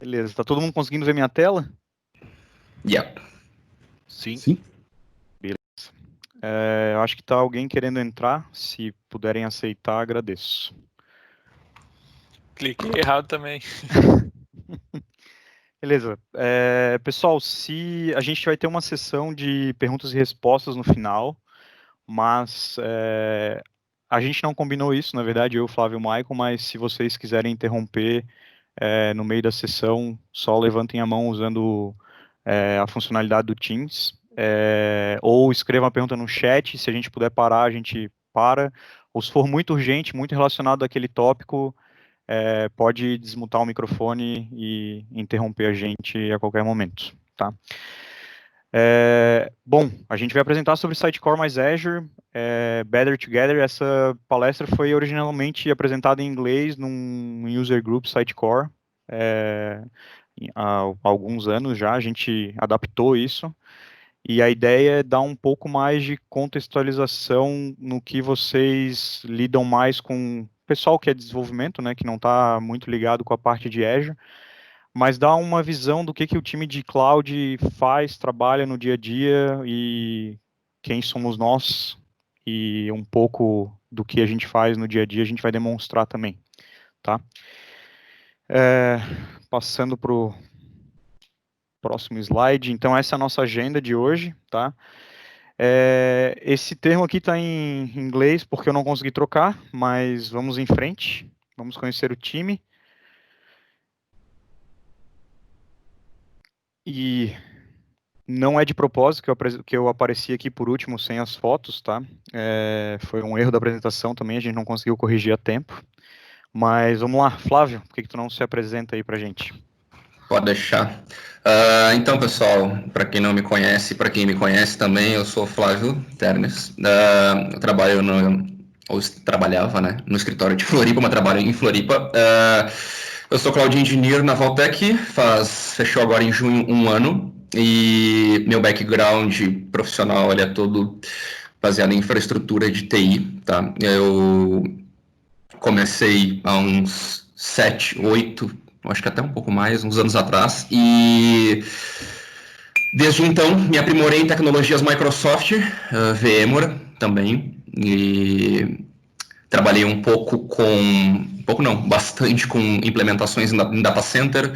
Beleza, tá todo mundo conseguindo ver minha tela? Yep. Sim. Beleza. Eu acho que tá alguém querendo entrar. Se puderem aceitar, agradeço. Cliquei errado também. Beleza. Pessoal, se a gente vai ter uma sessão de perguntas e respostas no final, mas a gente não combinou isso, na verdade, eu, Flávio e o Michael, mas se vocês quiserem interromper no meio da sessão, só levantem a mão usando a funcionalidade do Teams, ou escrevam a pergunta no chat, se a gente puder parar, a gente para, ou se for muito urgente, muito relacionado àquele tópico, pode desmutar o microfone e interromper a gente a qualquer momento, tá? Bom, a gente vai apresentar sobre Sitecore mais Azure, Better Together. Essa palestra foi originalmente apresentada em inglês num user group Sitecore, há alguns anos já, a gente adaptou isso, e a ideia é dar um pouco mais de contextualização no que vocês lidam mais com o pessoal que é desenvolvimento, né, que não está muito ligado com a parte de Azure, mas dar uma visão do que o time de cloud faz, trabalha no dia a dia e quem somos nós e um pouco do que a gente faz no dia a dia a gente vai demonstrar também, tá? Passando para o próximo slide. Então, essa é a nossa agenda de hoje, tá? Esse termo aqui está em inglês porque eu não consegui trocar, mas vamos em frente. Vamos conhecer o time. E não é de propósito que eu apareci aqui por último sem as fotos, tá? Foi um erro da apresentação também, a gente não conseguiu corrigir a tempo. Mas vamos lá, Flávio, por que tu não se apresenta aí pra gente? Pode deixar. Então, pessoal, para quem não me conhece, para quem me conhece também, eu sou Flávio Termes. Eu trabalho ou trabalhava, né, no escritório de Floripa, mas trabalho em Floripa. Eu sou Cloud Engineer na Valtech, fechou agora em junho um ano, e meu background profissional ele é todo baseado em infraestrutura de TI, tá? Eu comecei há uns 7, 8, acho que até um pouco mais, uns anos atrás, e desde então me aprimorei em tecnologias Microsoft, VMware também, e trabalhei bastante com implementações em data center,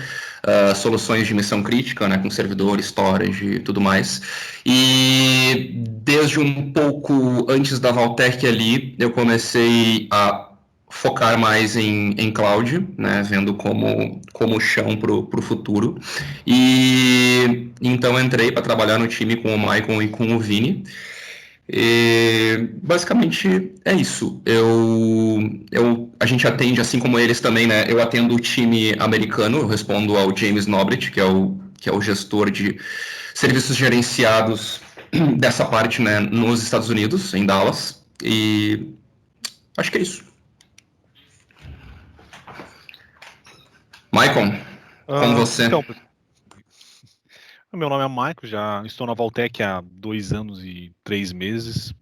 soluções de missão crítica, né, com servidor, storage e tudo mais. E desde um pouco antes da Valtech ali, eu comecei a focar mais em cloud, né, vendo como chão para o futuro. E então entrei para trabalhar no time com o Michael e com o Vini. E basicamente é isso. A gente atende, assim como eles também, né? Eu atendo o time americano, eu respondo ao James Nobret, que é o gestor de serviços gerenciados dessa parte, né, nos Estados Unidos, em Dallas. E acho que é isso. Michael, com você. Então, meu nome é Michael, já estou na Valtech há 2 anos e 3 meses.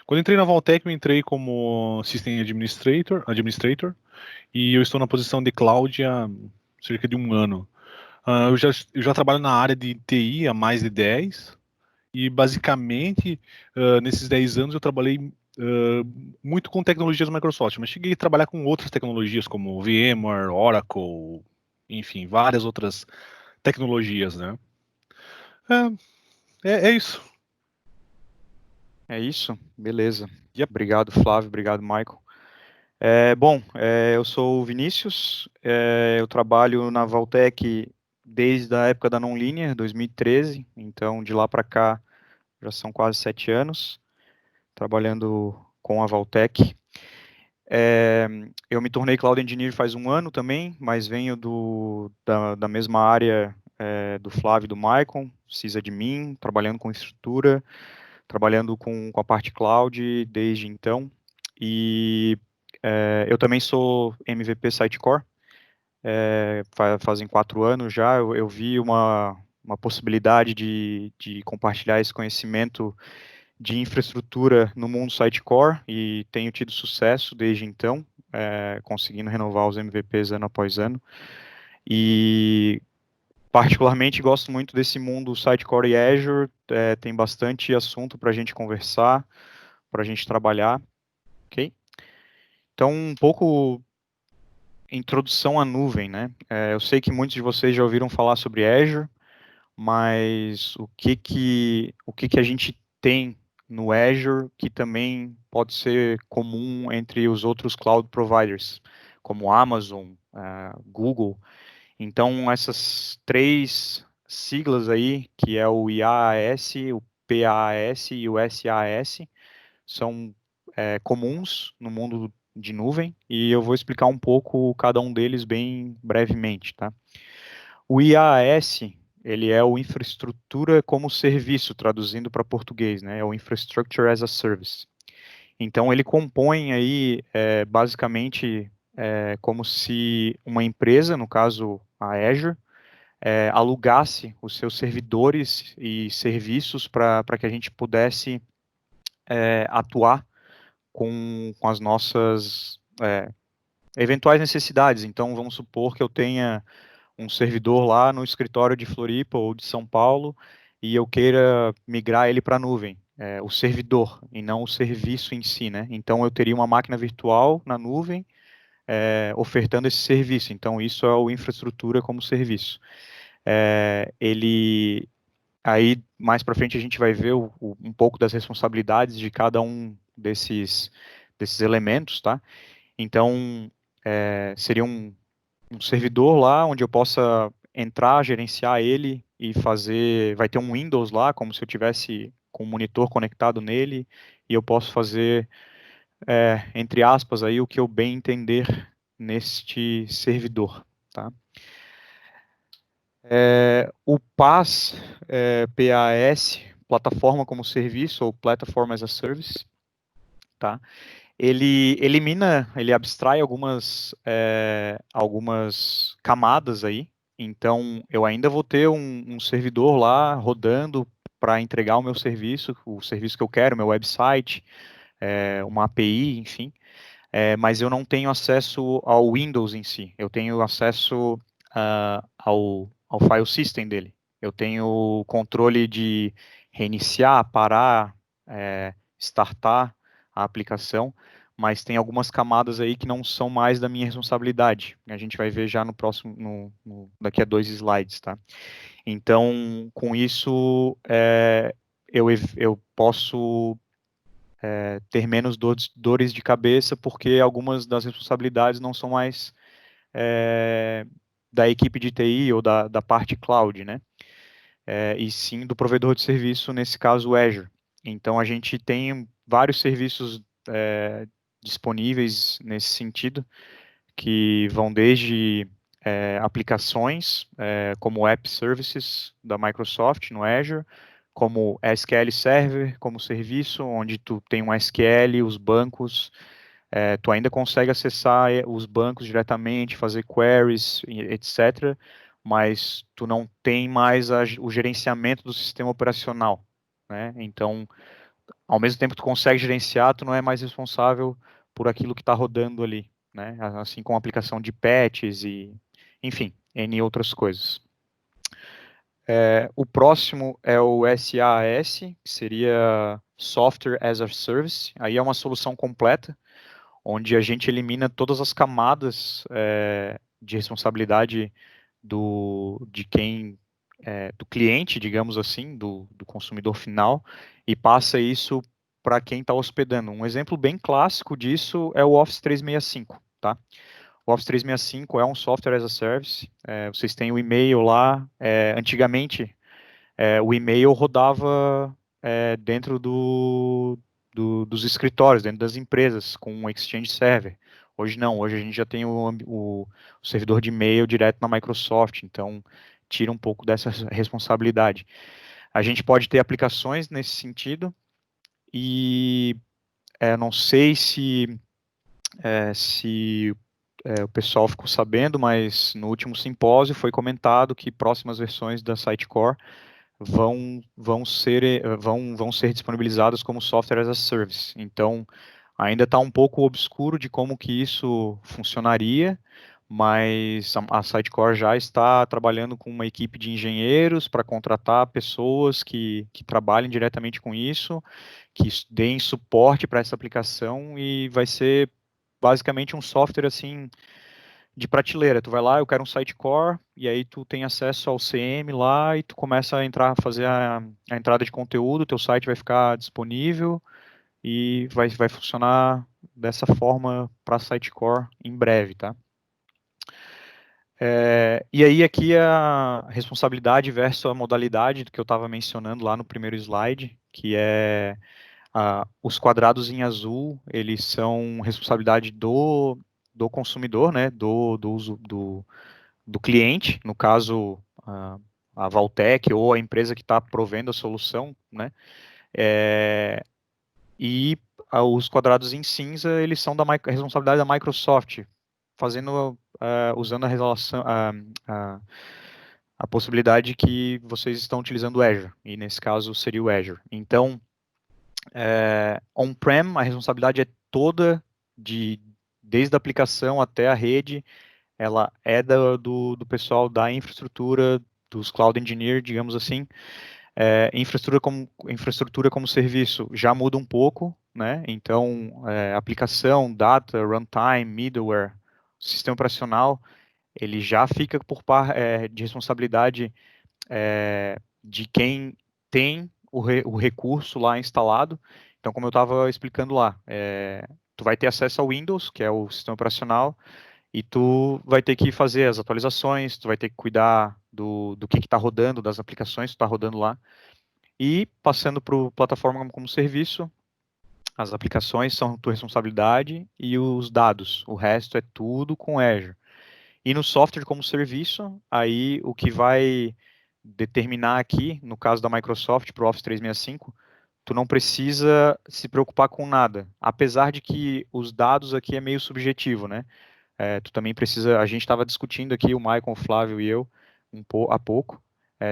Quando entrei na Valtech, eu entrei como System Administrator, e eu estou na posição de Cloud há cerca de 1 ano. Eu já trabalho na área de TI há mais de 10, e basicamente, nesses 10 anos eu trabalhei muito com tecnologias Microsoft, mas cheguei a trabalhar com outras tecnologias como VMware, Oracle, enfim, várias outras tecnologias, né? É isso. É isso? Beleza. Yep. Obrigado, Flávio. Obrigado, Michael. Eu sou o Vinícius. Eu trabalho na Valtech desde a época da Nonlinear, 2013. Então, de lá para cá, já são quase 7 anos trabalhando com a Valtech. Eu me tornei Cloud Engineer faz 1 ano também, mas venho da mesma área do Flávio e do Michael, sysadmin, trabalhando com infraestrutura, trabalhando com a parte cloud desde então. E eu também sou MVP Sitecore, fazem 4 anos já. Eu vi uma possibilidade de compartilhar esse conhecimento de infraestrutura no mundo Sitecore e tenho tido sucesso desde então, conseguindo renovar os MVPs ano após ano. E Particularmente gosto muito desse mundo Sitecore e Azure, tem bastante assunto para a gente conversar, para a gente trabalhar, ok? Então, um pouco introdução à nuvem, né? Eu sei que muitos de vocês já ouviram falar sobre Azure, mas o que que a gente tem no Azure que também pode ser comum entre os outros cloud providers, como Amazon, Google. Então, essas três siglas aí, que é o IaaS, o PaaS e o SaaS, são comuns no mundo de nuvem, e eu vou explicar um pouco cada um deles bem brevemente, tá? O IaaS, ele é o infraestrutura como serviço, traduzindo para português, né? É o Infrastructure as a Service. Então, ele compõe aí, basicamente, como se uma empresa, no caso a Azure, alugasse os seus servidores e serviços para que a gente pudesse atuar com as nossas eventuais necessidades. Então, vamos supor que eu tenha um servidor lá no escritório de Floripa ou de São Paulo e eu queira migrar ele para a nuvem, o servidor e não o serviço em si, né? Então, eu teria uma máquina virtual na nuvem ofertando esse serviço. Então, isso é o infraestrutura como serviço. Ele Aí, mais para frente, a gente vai ver um pouco das responsabilidades de cada um desses elementos, tá? Então, seria um servidor lá onde eu possa entrar, gerenciar ele e fazer. Vai ter um Windows lá, como se eu tivesse com um monitor conectado nele, e eu posso fazer, entre aspas, aí, o que eu bem entender neste servidor, tá? O PaaS, PaaS, Plataforma como Serviço, ou Platform as a Service, tá? Ele abstrai algumas camadas aí. Então, eu ainda vou ter um servidor lá rodando para entregar o serviço que eu quero, meu website, uma API, enfim. Mas eu não tenho acesso ao Windows em si. Eu tenho acesso ao file system dele. Eu tenho controle de reiniciar, parar, startar a aplicação, mas tem algumas camadas aí que não são mais da minha responsabilidade. A gente vai ver já no próximo, daqui a 2 slides, tá? Então, com isso, eu posso ter menos dores de cabeça, porque algumas das responsabilidades não são mais da equipe de TI ou da parte cloud, né? E sim do provedor de serviço, nesse caso o Azure. Então a gente tem vários serviços disponíveis nesse sentido, que vão desde aplicações, como App Services da Microsoft no Azure, como SQL Server como serviço, onde tu tem um SQL, os bancos, tu ainda consegue acessar os bancos diretamente, fazer queries, etc., mas tu não tem mais o gerenciamento do sistema operacional, né? Então, ao mesmo tempo que tu consegue gerenciar, tu não é mais responsável por aquilo que está rodando ali, né? Assim como a aplicação de patches e, enfim, N outras coisas. O próximo é o SaaS, que seria Software as a Service. Aí é uma solução completa, onde a gente elimina todas as camadas de responsabilidade do cliente, digamos assim, do consumidor final, e passa isso para quem está hospedando. Um exemplo bem clássico disso é o Office 365, tá? O Office 365 é um software as a service. Vocês têm o e-mail lá. Antigamente, o e-mail rodava dentro dos escritórios, dentro das empresas, com um Exchange Server. Hoje não, hoje a gente já tem o servidor de e-mail direto na Microsoft, então tira um pouco dessa responsabilidade. A gente pode ter aplicações nesse sentido, e não sei se o pessoal ficou sabendo, mas no último simpósio foi comentado que próximas versões da Sitecore vão ser disponibilizadas como software as a service. Então, ainda está um pouco obscuro de como que isso funcionaria, mas a Sitecore já está trabalhando com uma equipe de engenheiros para contratar pessoas que trabalhem diretamente com isso, que deem suporte para essa aplicação, e vai ser basicamente um software assim de prateleira. Tu vai lá, eu quero um Sitecore, e aí tu tem acesso ao CM lá e tu começa a entrar, fazer a entrada de conteúdo, teu site vai ficar disponível e vai funcionar dessa forma para Sitecore em breve, tá? E aí aqui a responsabilidade versus a modalidade que eu estava mencionando lá no primeiro slide, que é os quadrados em azul, eles são responsabilidade do consumidor, né, do cliente, no caso a Valtech ou a empresa que está provendo a solução, né, e os quadrados em cinza, eles são da responsabilidade da Microsoft, fazendo, usando a relação, a possibilidade que vocês estão utilizando o Azure, e nesse caso seria o Azure. Então, on-prem, a responsabilidade é toda, desde a aplicação até a rede, ela é do pessoal da infraestrutura, dos cloud engineer, digamos assim. Infraestrutura como serviço já muda um pouco, né? Então, aplicação, data, runtime, middleware, sistema operacional, ele já fica de responsabilidade de quem tem o recurso lá instalado. Então, como eu estava explicando lá, tu vai ter acesso ao Windows, que é o sistema operacional, e tu vai ter que fazer as atualizações, tu vai ter que cuidar do que está rodando, das aplicações que está rodando lá. E passando para o plataforma como serviço, as aplicações são tua responsabilidade e os dados, o resto é tudo com Azure. E no software como serviço, aí o que vai determinar aqui, no caso da Microsoft para o Office 365, tu não precisa se preocupar com nada. Apesar de que os dados aqui é meio subjetivo, né? Tu também precisa, a gente estava discutindo aqui, o Michael, o Flávio e eu, há pouco,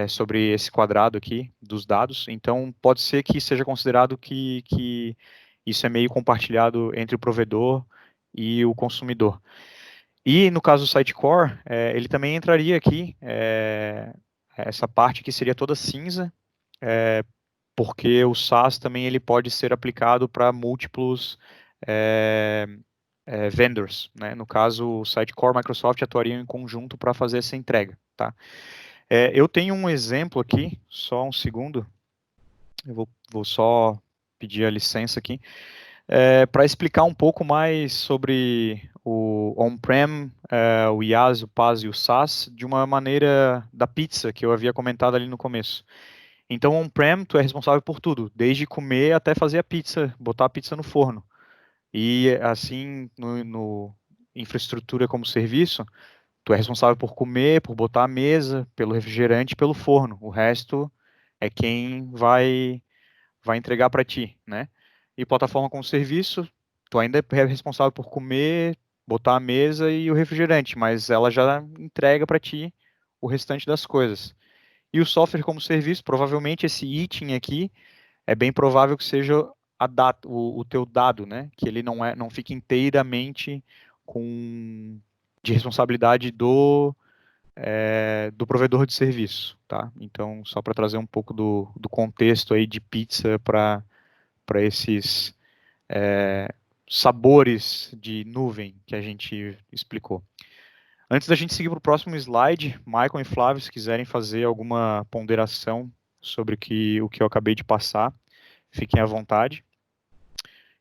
sobre esse quadrado aqui dos dados. Então, pode ser que seja considerado que isso é meio compartilhado entre o provedor e o consumidor. E no caso do Sitecore, ele também entraria aqui, essa parte que seria toda cinza, porque o SaaS também ele pode ser aplicado para múltiplos vendors, né? No caso, o Sitecore e Microsoft atuariam em conjunto para fazer essa entrega, tá? Eu tenho um exemplo aqui, só um segundo, eu vou só pedir a licença aqui, para explicar um pouco mais sobre o on-prem, o IaaS, o PaaS e o SaaS, de uma maneira da pizza, que eu havia comentado ali no começo. Então, on-prem, tu é responsável por tudo, desde comer até fazer a pizza, botar a pizza no forno. E assim, no infraestrutura como serviço, tu é responsável por comer, por botar a mesa, pelo refrigerante, pelo forno. O resto é quem vai entregar para ti, né? E plataforma como serviço, tu ainda é responsável por comer, botar a mesa e o refrigerante, mas ela já entrega para ti o restante das coisas. E o software como serviço, provavelmente esse item aqui é bem provável que seja o teu dado, né? Que ele não fique inteiramente de responsabilidade do provedor de serviço, tá? Então, só para trazer um pouco do contexto aí de pizza para esses sabores de nuvem que a gente explicou. Antes da gente seguir para o próximo slide, Michael e Flávio, se quiserem fazer alguma ponderação sobre o que eu acabei de passar, fiquem à vontade.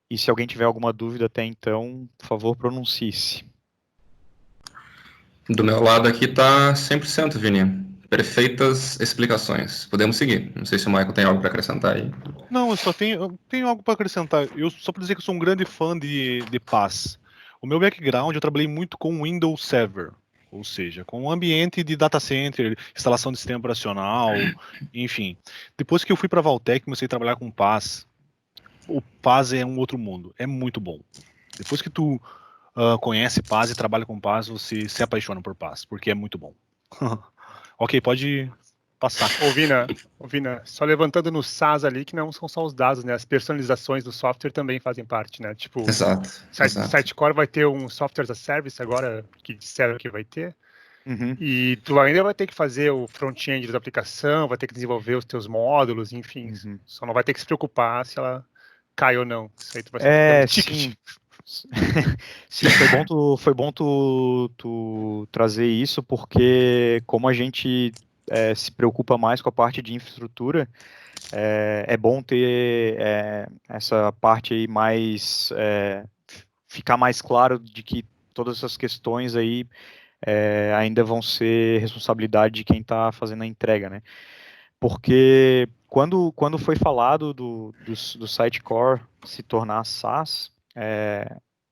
E se alguém tiver alguma dúvida até então, por favor, pronuncie-se. Do meu lado aqui tá 100%, Vini. Perfeitas explicações. Podemos seguir. Não sei se o Michael tem algo para acrescentar aí. Não, eu tenho algo para acrescentar. Só para dizer que eu sou um grande fã de PaaS. O meu background, eu trabalhei muito com Windows Server, ou seja, com um ambiente de data center, instalação de sistema operacional, enfim. Depois que eu fui para a Valtech, comecei a trabalhar com PaaS. O PaaS é um outro mundo, é muito bom. Depois que tu conhece PaaS e trabalha com PaaS, você se apaixona por PaaS, porque é muito bom. Ok, pode passar. Vina, só levantando no SaaS ali, que não são só os dados, né? As personalizações do software também fazem parte, né? Tipo, Exato. Sitecore vai ter um software as a service agora, que disseram que vai ter. Uhum. E tu ainda vai ter que fazer o front-end da aplicação, vai ter que desenvolver os teus módulos, enfim. Uhum. Só não vai ter que se preocupar se ela cai ou não. Isso aí tu vai ter um ticket. Sim. Sim, foi bom tu trazer isso, porque como a gente se preocupa mais com a parte de infraestrutura, é bom ter essa parte aí mais, ficar mais claro de que todas essas questões aí ainda vão ser responsabilidade de quem está fazendo a entrega, né? Porque quando foi falado do Sitecore se tornar SaaS,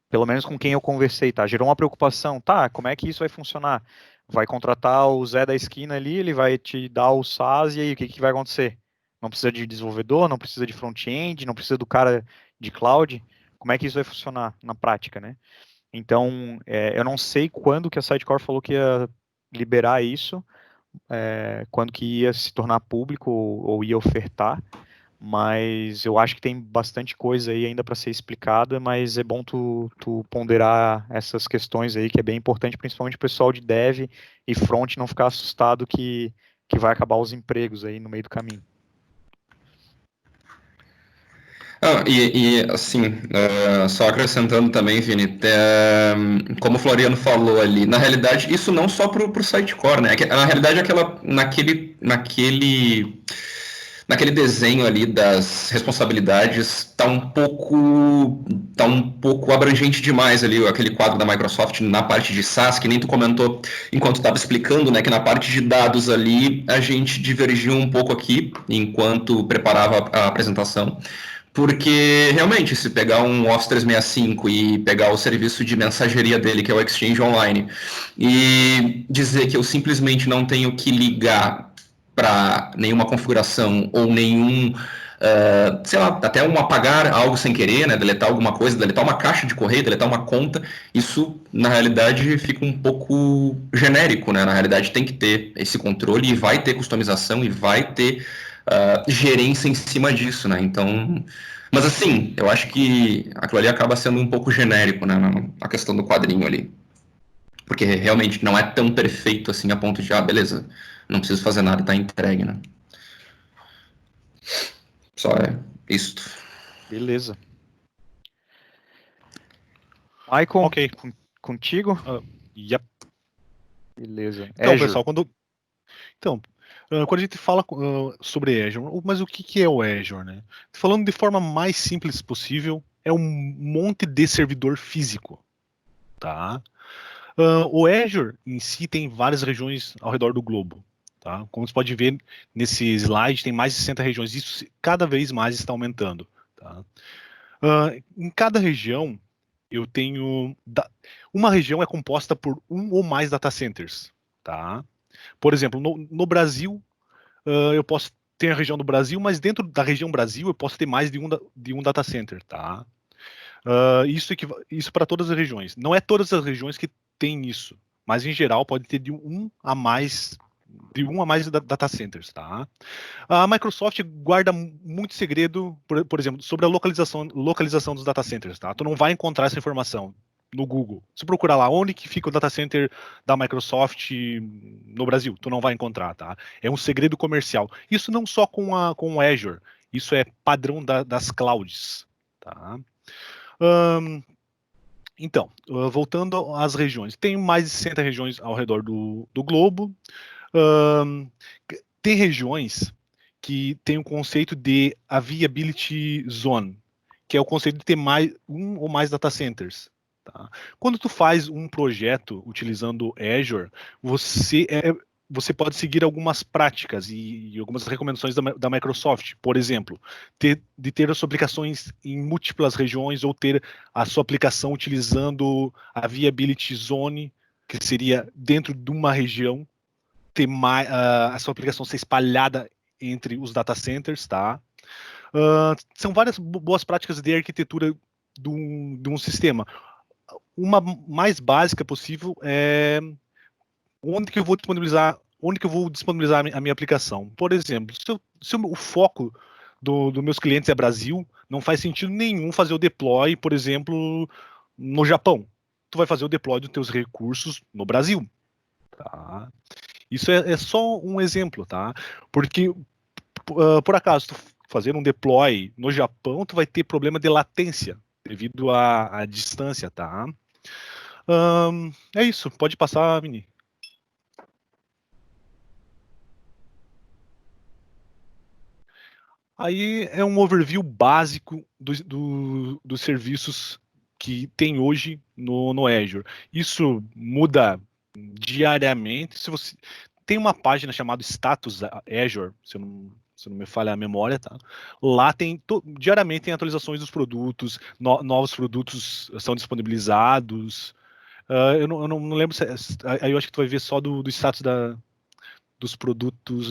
pelo menos com quem eu conversei, tá? Gerou uma preocupação, tá? Como é que isso vai funcionar? Vai contratar o Zé da esquina ali, ele vai te dar o SaaS e aí o que vai acontecer? Não precisa de desenvolvedor, não precisa de front-end, não precisa do cara de cloud. Como é que isso vai funcionar na prática, né? Então, eu não sei quando que a Sitecore falou que ia liberar isso, quando que ia se tornar público ou ia ofertar, mas eu acho que tem bastante coisa aí ainda para ser explicada, mas é bom tu ponderar essas questões aí, que é bem importante, principalmente o pessoal de dev e front não ficar assustado que vai acabar os empregos aí no meio do caminho. Assim, só acrescentando também, Vini, como o Floriano falou ali, na realidade, isso não só para o Sitecore, né? Na realidade, naquele desenho ali das responsabilidades tá um pouco abrangente demais ali, aquele quadro da Microsoft na parte de SaaS, que nem tu comentou enquanto estava explicando, né, que na parte de dados ali a gente divergiu um pouco aqui, enquanto preparava a apresentação. Porque, realmente, se pegar um Office 365 e pegar o serviço de mensageria dele, que é o Exchange Online, e dizer que eu simplesmente não tenho que ligar para nenhuma configuração ou sei lá, até um apagar algo sem querer, né, deletar alguma coisa, deletar uma caixa de correio, deletar uma conta, isso, na realidade, fica um pouco genérico, né? Na realidade, tem que ter esse controle e vai ter customização e vai ter gerência em cima disso, né? Então, mas assim, eu acho que aquilo ali acaba sendo um pouco genérico, né? A questão do quadrinho ali. Porque realmente não é tão perfeito assim a ponto de, beleza, não preciso fazer nada, tá entregue, né? Só é isso. Beleza. Michael, Ok. contigo? Yep. Beleza. Então, Azure. pessoal, quando a gente fala sobre Azure, mas o que é o Azure, né? Falando de forma mais simples possível, é um monte de servidor físico, tá? O Azure em si tem várias regiões ao redor do globo, tá? Como você pode ver nesse slide, tem mais de 60 regiões, isso cada vez mais está aumentando, tá? Em cada região, eu tenho... Uma região é composta por um ou mais data centers, tá? Por exemplo, no Brasil, eu posso ter a região do Brasil, mas dentro da região Brasil eu posso ter mais de um data center, tá? Isso para todas as regiões. Não é todas as regiões que tem isso, mas em geral pode ter de um a mais data centers, tá? A Microsoft guarda muito segredo, por exemplo, sobre a localização dos data centers, tá? Tu não vai encontrar essa informação no Google. Se procurar lá onde que fica o data center da Microsoft no Brasil, tu não vai encontrar, tá? É um segredo comercial. Isso não só com o Azure, isso é padrão das clouds, tá? Então, voltando às regiões. Tem mais de 60 regiões ao redor do globo. Tem regiões que tem o conceito de Availability Zone, que é o conceito de ter um ou mais data centers. Tá? Quando tu faz um projeto utilizando Azure, você pode seguir algumas práticas e algumas recomendações da Microsoft. Por exemplo, de ter as suas aplicações em múltiplas regiões ou ter a sua aplicação utilizando a Availability Zone, que seria dentro de uma região, ter a sua aplicação ser espalhada entre os data centers, tá? São várias boas práticas de arquitetura de um sistema. Uma mais básica possível é onde que eu vou disponibilizar onde que eu vou disponibilizar a minha aplicação? Por exemplo, se o foco dos meus clientes é Brasil, não faz sentido nenhum fazer o deploy, por exemplo, no Japão. Tu vai fazer o deploy dos teus recursos no Brasil. Tá? Isso é só um exemplo, tá? Porque, por acaso, tu fazer um deploy no Japão, tu vai ter problema de latência devido à distância, tá? É isso, pode passar, Vini. Aí é um overview básico dos serviços que tem hoje no Azure. Isso muda diariamente. Se você tem uma página chamada Status Azure, se não me falha a memória, tá? Lá tem diariamente tem atualizações dos produtos, novos produtos são disponibilizados. Eu não lembro se aí eu acho que tu vai ver só do status dos produtos.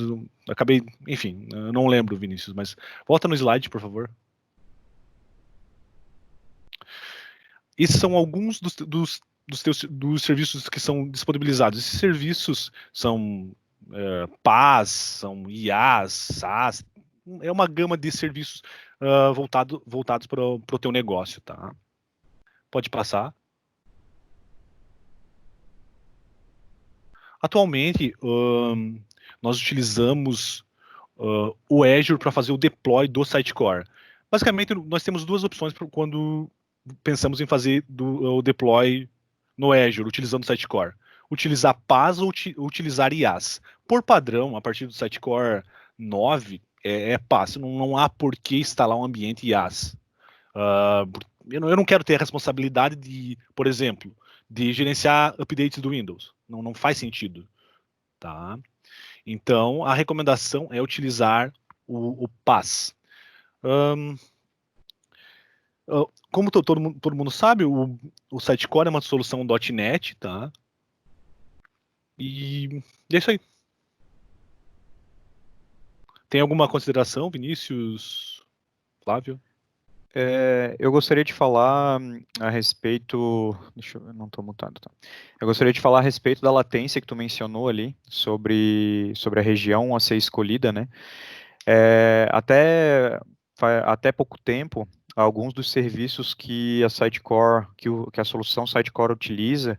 Acabei, enfim, eu não lembro, Vinícius, mas volta no slide, por favor. Esses são alguns dos serviços que são disponibilizados. Esses serviços são PaaS, são IaaS, SaaS, é uma gama de serviços voltados para o teu negócio, tá? Pode passar. Atualmente, nós utilizamos o Azure para fazer o deploy do Sitecore. Basicamente, nós temos duas opções quando pensamos em fazer o deploy no Azure, utilizando o Sitecore. Utilizar PaaS ou utilizar IaaS. Por padrão, a partir do Sitecore 9, é PaaS. Não há por que instalar um ambiente IaaS. Eu não quero ter a responsabilidade de, por exemplo, de gerenciar updates do Windows. Não faz sentido. Tá? Então, a recomendação é utilizar o PaaS. Como todo mundo sabe, o Sitecore é uma solução .NET, tá? E é isso aí. Tem alguma consideração, Vinícius, Flávio? Eu gostaria de falar a respeito. Deixa eu não estou mutado, tá? Eu gostaria de falar a respeito da latência que tu mencionou ali, sobre a região a ser escolhida, né? Até pouco tempo, alguns dos serviços que a Sitecore, que a solução Sitecore utiliza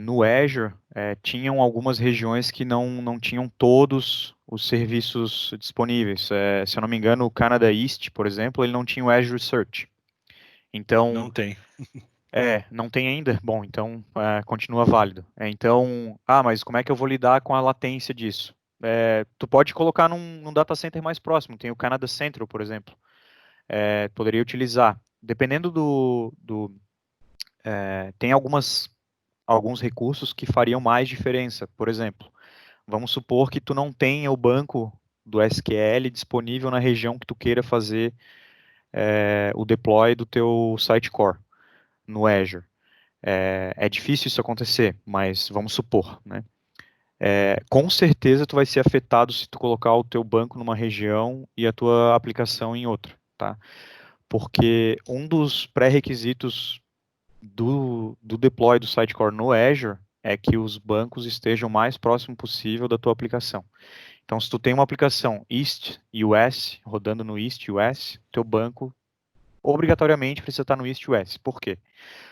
no Azure, tinham algumas regiões que não tinham todos os serviços disponíveis. Se eu não me engano, o Canada East, por exemplo, ele não tinha o Azure Search. Então, não tem. Não tem ainda? Bom, então continua válido. Então, mas como é que eu vou lidar com a latência disso? Tu pode colocar num data center mais próximo, tem o Canada Central, por exemplo. Poderia utilizar. Dependendo tem alguns recursos que fariam mais diferença. Por exemplo, vamos supor que tu não tenha o banco do SQL disponível na região que tu queira fazer o deploy do teu Sitecore no Azure. É difícil isso acontecer, mas vamos supor, né? Com certeza tu vai ser afetado se tu colocar o teu banco numa região e a tua aplicação em outra, tá? Porque um dos pré-requisitos do deploy do Sitecore no Azure é que os bancos estejam o mais próximo possível da tua aplicação. Então, se tu tem uma aplicação East e West, rodando no East e West, teu banco obrigatoriamente precisa estar no East e West. Por quê?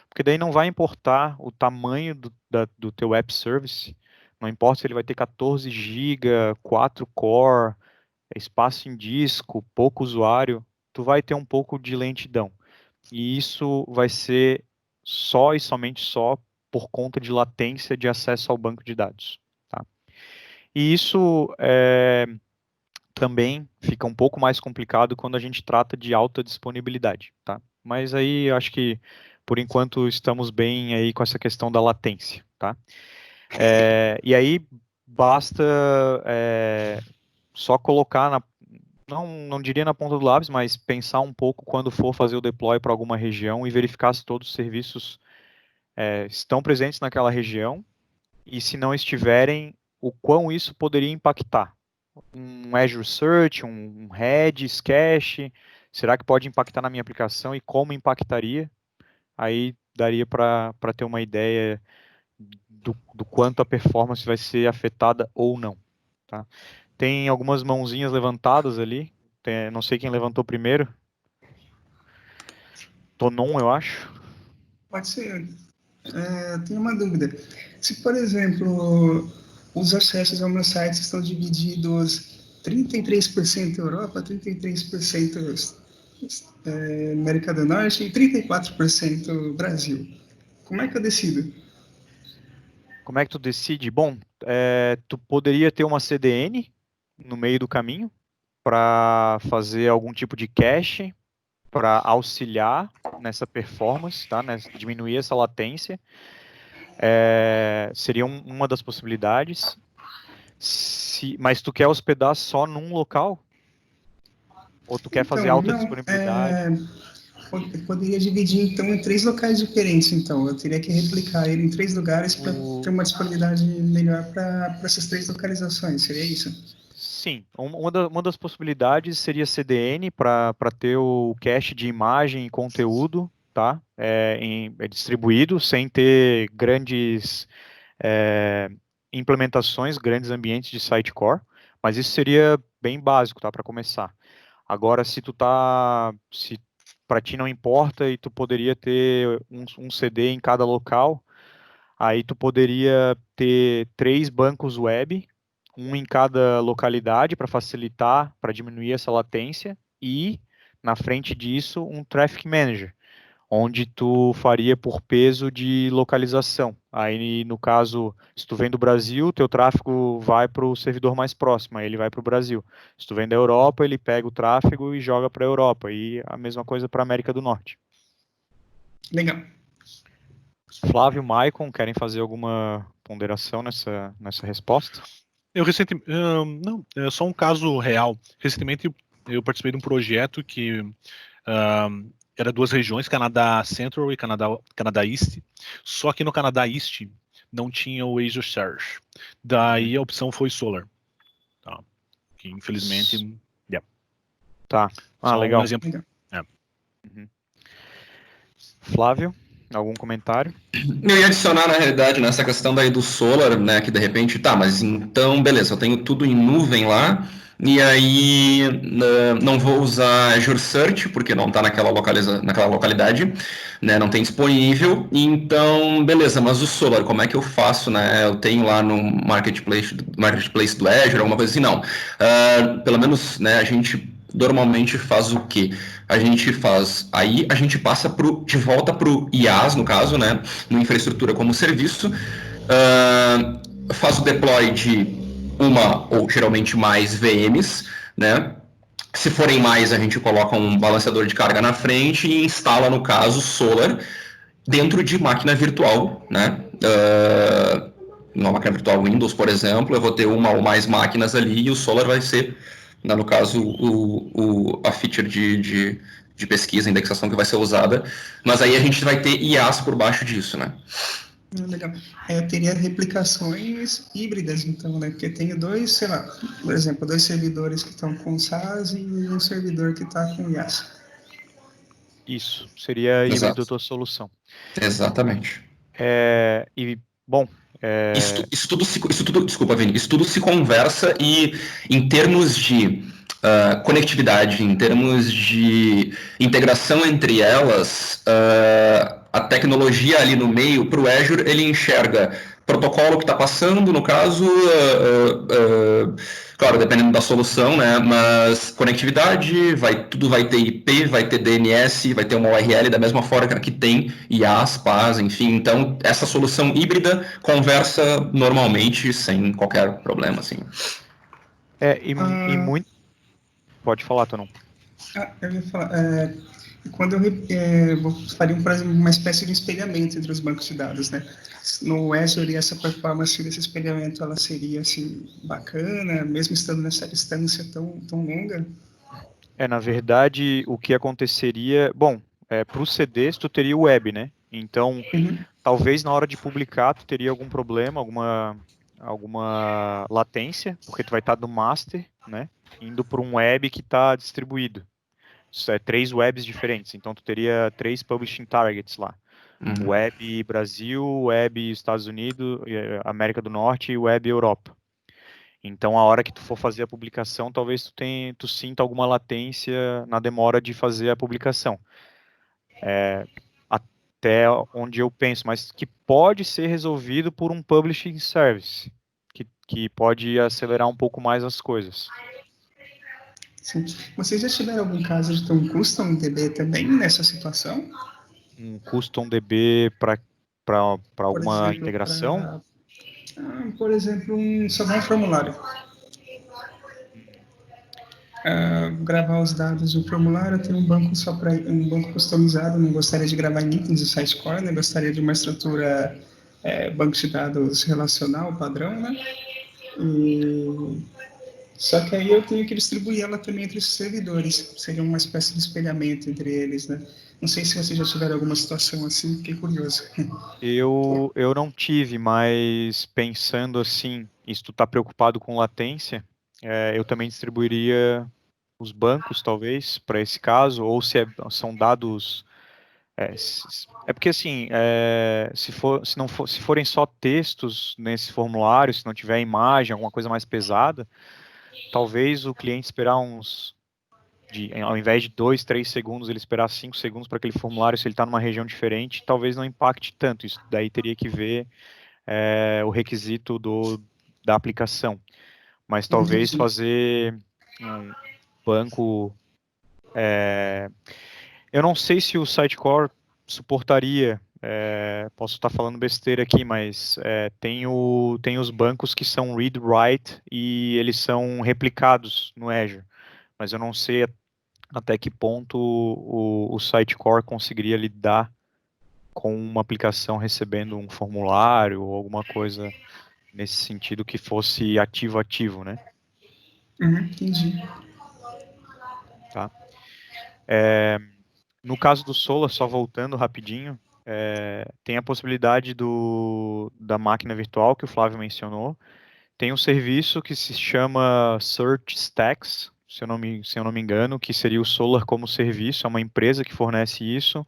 Porque daí não vai importar o tamanho do teu app service, não importa se ele vai ter 14 GB, 4 core, espaço em disco, pouco usuário, tu vai ter um pouco de lentidão. E isso vai ser só e somente só por conta de latência de acesso ao banco de dados. Tá? E isso também fica um pouco mais complicado quando a gente trata de alta disponibilidade. Tá? Mas aí acho que por enquanto estamos bem aí com essa questão da latência. Tá? E aí basta só colocar não diria na ponta do lápis, mas pensar um pouco quando for fazer o deploy para alguma região e verificar se todos os serviços estão presentes naquela região e se não estiverem, o quão isso poderia impactar. Um Azure Search, um Redis, Cache, será que pode impactar na minha aplicação e como impactaria? Aí daria para ter uma ideia do quanto a performance vai ser afetada ou não, tá? Tem algumas mãozinhas levantadas ali, não sei quem levantou primeiro. Tonon, eu acho. Pode ser. Tenho uma dúvida. Se, por exemplo, os acessos ao meu site estão divididos 33% Europa, 33% América do Norte e 34% Brasil, como é que eu decido? Como é que tu decide? Bom, tu poderia ter uma CDN no meio do caminho para fazer algum tipo de cache para auxiliar nessa performance, tá? Diminuir essa latência. Seria uma das possibilidades. Mas tu quer hospedar só num local? Ou tu quer fazer alta disponibilidade? Eu poderia dividir, então, em 3 locais diferentes, então. Eu teria que replicar ele em 3 lugares para ter uma disponibilidade melhor para essas 3 localizações, seria isso? Sim, uma das possibilidades seria CDN para ter o cache de imagem e conteúdo, tá? Distribuído, sem ter grandes implementações, grandes ambientes de sitecore, mas isso seria bem básico, tá? Para começar. Agora, se para ti não importa e tu poderia ter um CD em cada local, aí tu poderia ter 3 bancos web, um em cada localidade para facilitar, para diminuir essa latência, e na frente disso um Traffic Manager, onde tu faria por peso de localização. Aí, no caso, se tu vem do Brasil, teu tráfego vai para o servidor mais próximo, aí ele vai para o Brasil. Se tu vem da Europa, ele pega o tráfego e joga para a Europa, e a mesma coisa para a América do Norte. Legal. Flávio, Maicon, querem fazer alguma ponderação nessa resposta? Não, é só um caso real. Recentemente eu participei de um projeto que era 2 regiões, Canadá Central e Canadá East, só que no Canadá East não tinha o Azure Search. Daí a opção foi Solar. Tá? Que infelizmente... Tá. Legal. Um exemplo. Uhum. Flávio, algum comentário? Eu ia adicionar, na realidade, nessa questão daí do Solar, né, que de repente, tá, mas então, beleza, eu tenho tudo em nuvem lá, e aí não vou usar Azure Search, porque não está naquela localidade, né, não tem disponível, então, beleza, mas o Solar, como é que eu faço, né, eu tenho lá no Marketplace do Azure, alguma coisa assim, não. Pelo menos, né, a gente normalmente faz o quê? A gente passa de volta para o IaaS, no caso, né, no infraestrutura como serviço, faz o deploy de uma ou geralmente mais VMs, né? Se forem mais, a gente coloca um balanceador de carga na frente e instala, no caso, Solar dentro de máquina virtual, né? Uma máquina virtual Windows, por exemplo, eu vou ter uma ou mais máquinas ali e o Solar vai ser, né, no caso, a feature de pesquisa, indexação que vai ser usada, mas aí a gente vai ter IaaS por baixo disso, né? Legal. Eu teria replicações híbridas, então, né? Porque tenho 2, sei lá, por exemplo, 2 servidores que estão com SaaS e um servidor que está com IaaS. Isso, seria híbrido a tua solução. Exatamente. Isso tudo, desculpa, Vini, isso tudo se conversa e em termos de conectividade, em termos de integração entre elas, a tecnologia ali no meio, para o Azure, ele enxerga protocolo que está passando, no caso, claro, dependendo da solução, né? Mas conectividade, tudo vai ter IP, vai ter DNS, vai ter uma URL da mesma forma que tem IaaS, PaaS, enfim. Então, essa solução híbrida conversa normalmente sem qualquer problema, assim. Muito... Pode falar, Tonon. Eu ia falar, quando eu faria uma espécie de espelhamento entre os bancos de dados, né? No Azure, essa performance desse espelhamento, ela seria, assim, bacana, mesmo estando nessa distância tão longa? Na verdade, o que aconteceria... Bom, para os CDs, tu teria o web, né? Então, talvez na hora de publicar, tu teria algum problema, alguma latência, porque tu vai estar do master, né? Indo para um web que está distribuído. Isso 3 webs diferentes, então tu teria 3 publishing targets lá. Web Brasil, Web Estados Unidos, América do Norte e Web Europa. Então, a hora que tu for fazer a publicação, talvez tu sinta alguma latência na demora de fazer a publicação. Até onde eu penso, mas que pode ser resolvido por um publishing service, que pode acelerar um pouco mais as coisas. Sim. Vocês já tiveram algum caso de ter um custom DB também nessa situação? Um custom DB para Por alguma exemplo, integração? por exemplo, salvar um formulário. Gravar os dados do formulário, ter um banco só para um banco customizado. Não gostaria de gravar em itens do Sitecore, né? Gostaria de uma estrutura banco de dados relacional padrão, né? Só que aí eu tenho que distribuir ela também entre os servidores. Seria uma espécie de espelhamento entre eles, né? Não sei se vocês já tiveram alguma situação assim, fiquei curioso. Eu não tive, mas pensando assim, e se tu tá preocupado com latência, eu também distribuiria os bancos, talvez, para esse caso, ou se são dados. É porque assim, se forem só textos nesse formulário, se não tiver imagem, alguma coisa mais pesada, talvez o cliente esperar ao invés de 2, 3 segundos, ele esperar 5 segundos para aquele formulário, se ele está numa região diferente, talvez não impacte tanto. Isso daí teria que ver o requisito da aplicação. Mas talvez fazer um banco. Eu não sei se o Sitecore suportaria. Posso estar falando besteira aqui, mas tem os bancos que são read-write e eles são replicados no Azure. Mas eu não sei até que ponto o Sitecore conseguiria lidar com uma aplicação recebendo um formulário ou alguma coisa nesse sentido que fosse ativo-ativo, né? Entendi. Tá? No caso do Solar, só voltando rapidinho, tem a possibilidade da máquina virtual que o Flávio mencionou. Tem um serviço que se chama Search Stacks, se eu não me engano, que seria o Solar como serviço, é uma empresa que fornece isso.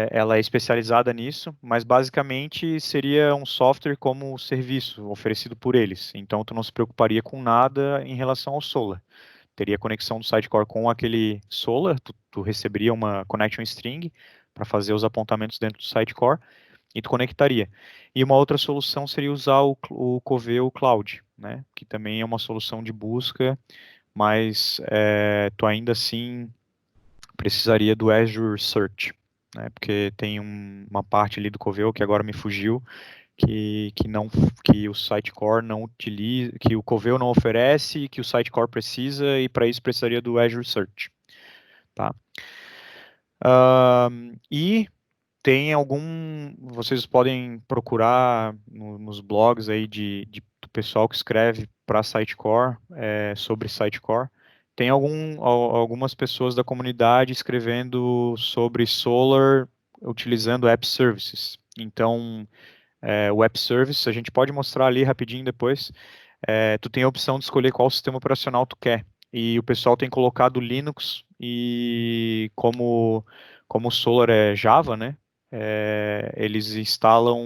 Ela é especializada nisso, mas basicamente seria um software como serviço oferecido por eles. Então, tu não se preocuparia com nada em relação ao Solar. Teria conexão do Sitecore com aquele Solar, tu receberia uma connection string para fazer os apontamentos dentro do Sitecore e tu conectaria. E uma outra solução seria usar o Coveo Cloud, né? Que também é uma solução de busca, mas tu ainda assim precisaria do Azure Search, né? Porque tem uma parte ali do Coveo que agora me fugiu, que o Sitecore não utiliza, que o Coveo não oferece, que o Sitecore precisa, e para isso precisaria do Azure Search, tá? E tem vocês podem procurar nos blogs aí do pessoal que escreve para Sitecore, sobre Sitecore. Tem algumas pessoas da comunidade escrevendo sobre Solar utilizando App Services. Então, o App Service, a gente pode mostrar ali rapidinho depois. Tu tem a opção de escolher qual sistema operacional tu quer. E o pessoal tem colocado Linux e como o Solar é Java, né? Eles instalam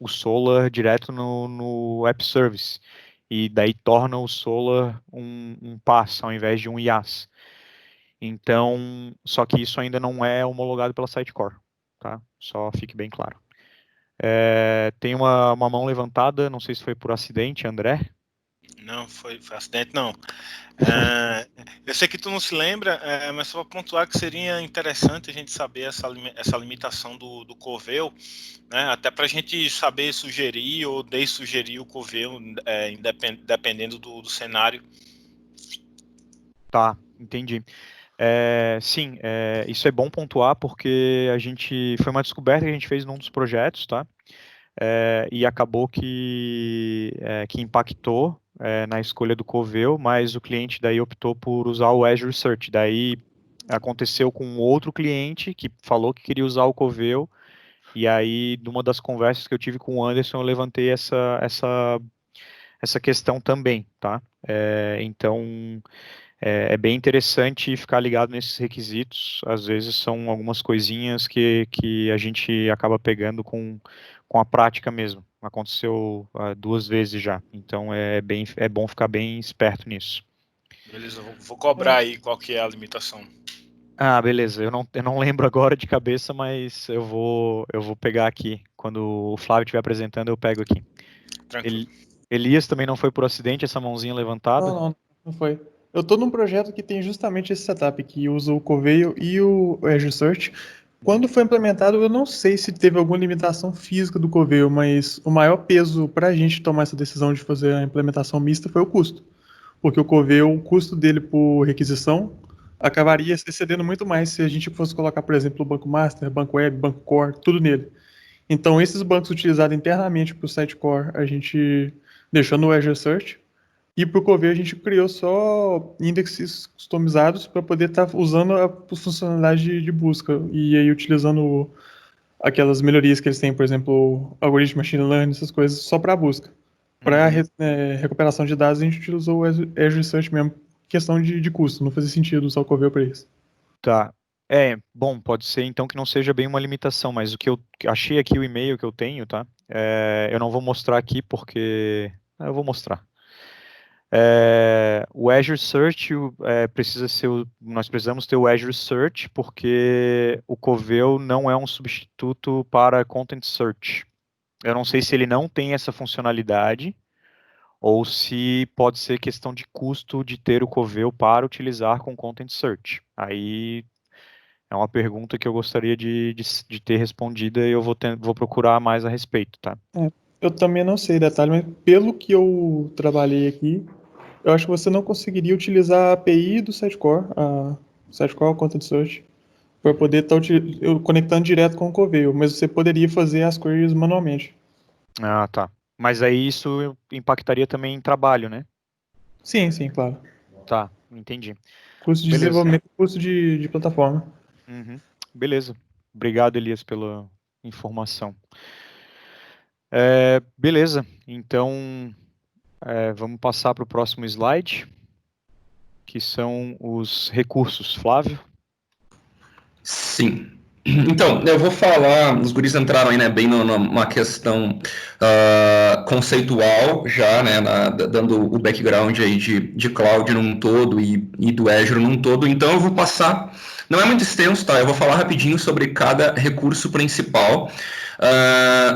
o Solar direto no App Service. E daí torna o Solar um PaaS ao invés de um IaaS. Então, só que isso ainda não é homologado pela Sitecore, tá? Só fique bem claro. Tem uma mão levantada, não sei se foi por acidente, André. Não, foi acidente, não. Eu sei que tu não se lembra, mas só para pontuar que seria interessante a gente saber essa limitação do Coveo, né? Até para a gente saber sugerir ou dessugerir o Coveo, dependendo do cenário. Tá, entendi. Sim, isso é bom pontuar porque foi uma descoberta que a gente fez num dos projetos, tá? E acabou que impactou na escolha do Coveo, mas o cliente daí optou por usar o Azure Search. Daí aconteceu com outro cliente que falou que queria usar o Coveo, e aí, numa das conversas que eu tive com o Anderson, eu levantei essa questão também, tá? Então, é bem interessante ficar ligado nesses requisitos. Às vezes são algumas coisinhas que a gente acaba pegando com a prática mesmo. Aconteceu 2 vezes já. Então é bom ficar bem esperto nisso. Beleza, vou cobrar aí qual que é a limitação. Ah, beleza. Eu não lembro agora de cabeça, mas eu vou pegar aqui. Quando o Flávio estiver apresentando, eu pego aqui. Tranquilo. Elias também não foi por acidente, essa mãozinha levantada? Não foi. Eu tô num projeto que tem justamente esse setup, que usa o Coveo e o Azure Search. Quando foi implementado, eu não sei se teve alguma limitação física do Coveo, mas o maior peso para a gente tomar essa decisão de fazer a implementação mista foi o custo. Porque o Coveo, o custo dele por requisição, acabaria excedendo muito mais se a gente fosse colocar, por exemplo, o Banco Master, Banco Web, Banco Core, tudo nele. Então, esses bancos utilizados internamente para o Sitecore, a gente deixou no Azure Search. E para o Coveo, a gente criou só índices customizados para poder estar usando a funcionalidade de busca. E aí, utilizando aquelas melhorias que eles têm, por exemplo, algoritmo machine learning, essas coisas, só para busca. Para recuperação de dados, a gente utilizou o Azure Search mesmo. Questão de custo, não fazia sentido usar o Coveo para isso. Tá. Bom, pode ser então que não seja bem uma limitação, mas o que eu achei aqui, o e-mail que eu tenho, tá? Eu não vou mostrar aqui porque... eu vou mostrar. O Azure Search nós precisamos ter o Azure Search porque o Coveo não é um substituto para Content Search. Eu não sei se ele não tem essa funcionalidade ou se pode ser questão de custo de ter o Coveo para utilizar com Content Search. Aí é uma pergunta que eu gostaria de ter respondida e eu vou procurar mais a respeito, tá? Eu também não sei detalhe, mas pelo que eu trabalhei aqui, eu acho que você não conseguiria utilizar a API do Sitecore, a Sitecore Content Search, para poder estar conectando direto com o Coveo, mas você poderia fazer as queries manualmente. Ah, tá. Mas aí isso impactaria também em trabalho, né? Sim, claro. Tá, entendi. Custo de desenvolvimento e custo de plataforma. Uhum. Beleza. Obrigado, Elias, pela informação. Beleza, então vamos passar para o próximo slide, que são os recursos. Flávio? Sim. Então, eu vou falar, os guris entraram aí, né, bem numa questão conceitual já, né, dando o background aí de cloud num todo e do Azure num todo, então eu vou passar, não é muito extenso, tá, eu vou falar rapidinho sobre cada recurso principal,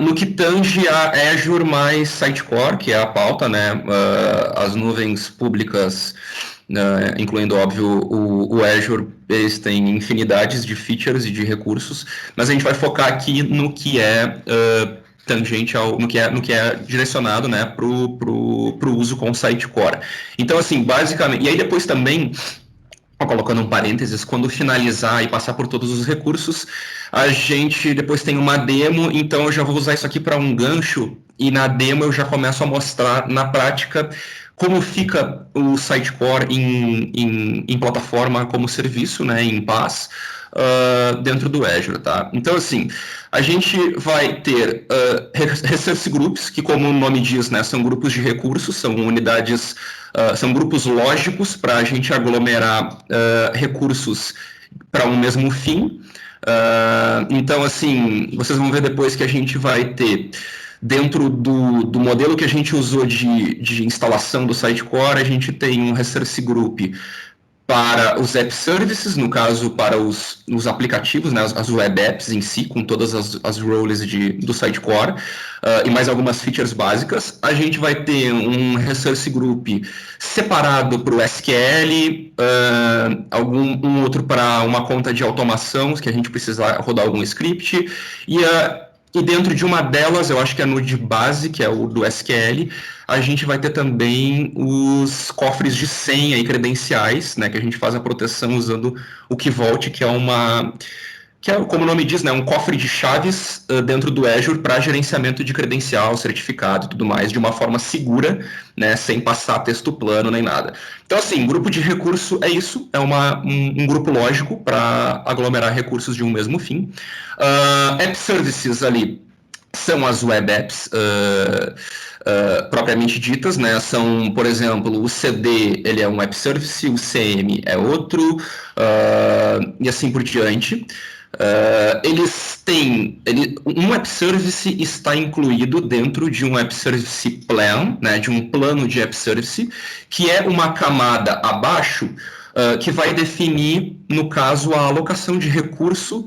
no que tange a Azure mais Sitecore, que é a pauta, né, as nuvens públicas, incluindo, óbvio, o Azure, eles têm infinidades de features e de recursos, mas a gente vai focar aqui no que é tangente no que é direcionado, né, pro uso com Sitecore. Então, assim, basicamente, e aí depois também, colocando um parênteses, quando finalizar e passar por todos os recursos, a gente depois tem uma demo, então eu já vou usar isso aqui para um gancho, e na demo eu já começo a mostrar na prática como fica o Sitecore em plataforma como serviço, né, em PaaS, dentro do Azure, tá? Então, assim, a gente vai ter Resource Groups, que, como o nome diz, né, são grupos de recursos, são unidades, são grupos lógicos para a gente aglomerar recursos para um mesmo fim. Então, assim, vocês vão ver depois que a gente vai ter, dentro do modelo que a gente usou de instalação do Sitecore, a gente tem um Resource Group para os App Services, no caso, para os aplicativos, né, as Web Apps em si, com todas as roles do Sitecore, e mais algumas features básicas. A gente vai ter um Resource Group separado para o SQL, um outro para uma conta de automação, que a gente precisa rodar algum script, e dentro de uma delas, eu acho que é no de base, que é o do SQL, a gente vai ter também os cofres de senha e credenciais, né, que a gente faz a proteção usando o Key Vault, que é, como o nome diz, né, um cofre de chaves dentro do Azure para gerenciamento de credencial, certificado e tudo mais, de uma forma segura, né, sem passar texto plano nem nada. Então, assim, grupo de recurso é isso, é um grupo lógico para aglomerar recursos de um mesmo fim. App Services ali são as web apps propriamente ditas, né? São, por exemplo, o CD, ele é um web service, o CM é outro, e assim por diante. Um web service está incluído dentro de um web service plan, né, de um plano de web service, que é uma camada abaixo que vai definir, no caso, a alocação de recurso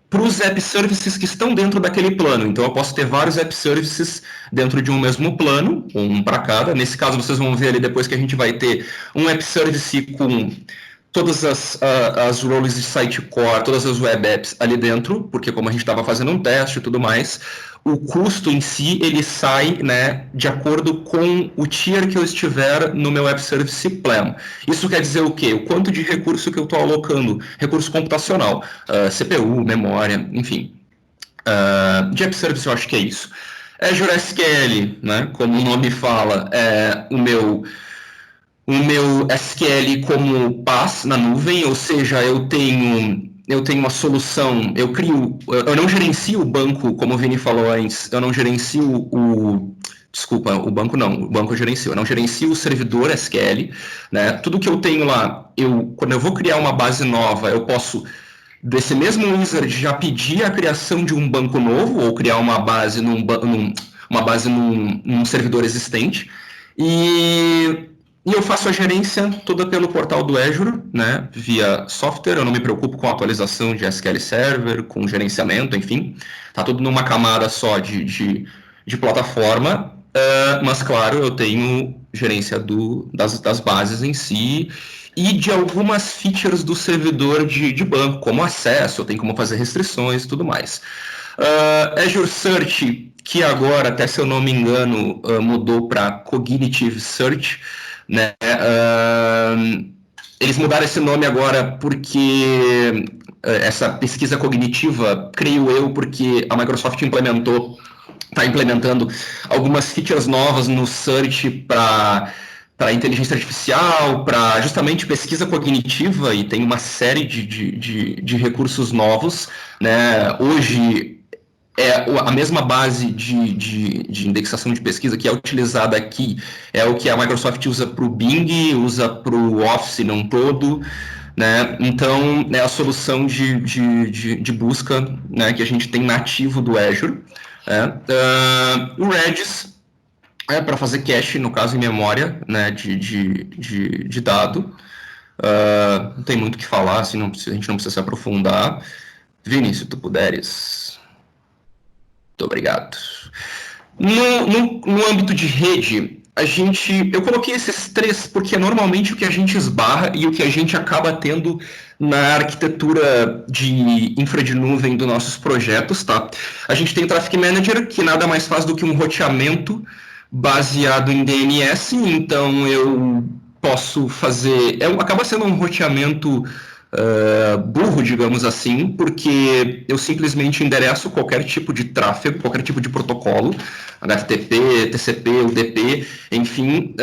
para os app services que estão dentro daquele plano. Então, eu posso ter vários app services dentro de um mesmo plano, um para cada. Nesse caso, vocês vão ver ali depois que a gente vai ter um app service com todas as roles de Sitecore, todas as web apps ali dentro, porque como a gente estava fazendo um teste e tudo mais, o custo em si, ele sai, né, de acordo com o tier que eu estiver no meu App Service Plan. Isso quer dizer o quê? O quanto de recurso que eu estou alocando, recurso computacional, CPU, memória, enfim. De App Service eu acho que é isso. Azure SQL, né, como o nome fala, é o meu SQL como PaaS na nuvem, ou seja, eu tenho uma solução, eu não gerencio o banco, como o Vini falou antes, eu não gerencio o banco eu gerencio, eu não gerencio o servidor SQL, né? Tudo que eu tenho lá, quando eu vou criar uma base nova, eu posso, desse mesmo wizard, já pedir a criação de um banco novo, ou criar uma base num servidor existente, e eu faço a gerência toda pelo portal do Azure, né, via software. Eu não me preocupo com a atualização de SQL Server, com gerenciamento, enfim. Tá tudo numa camada só de plataforma, mas, claro, eu tenho gerência das bases em si e de algumas features do servidor de banco, como acesso, eu tenho como fazer restrições e tudo mais. Azure Search, que agora, até se eu não me engano, mudou para Cognitive Search, né? Eles mudaram esse nome agora porque essa pesquisa cognitiva, creio eu, porque a Microsoft está implementando algumas features novas no Search para inteligência artificial, para justamente pesquisa cognitiva, e tem uma série de recursos novos, né? Hoje, a mesma base de indexação de pesquisa que é utilizada aqui é o que a Microsoft usa para o Bing, usa para o Office não todo, né? Então, é a solução de busca, né, que a gente tem nativo do Azure. O Redis é para fazer cache, no caso, em memória, né, de dado. Não tem muito o que falar, assim, a gente não precisa se aprofundar. Vini, se tu puderes... Muito obrigado. No âmbito de rede, eu coloquei esses três porque é normalmente o que a gente esbarra e o que a gente acaba tendo na arquitetura de infra de nuvem dos nossos projetos, tá? A gente tem o Traffic Manager, que nada mais faz do que um roteamento baseado em DNS, então eu posso fazer... acaba sendo um roteamento... burro, digamos assim, porque eu simplesmente endereço qualquer tipo de tráfego, qualquer tipo de protocolo, HTTP, TCP, UDP, enfim,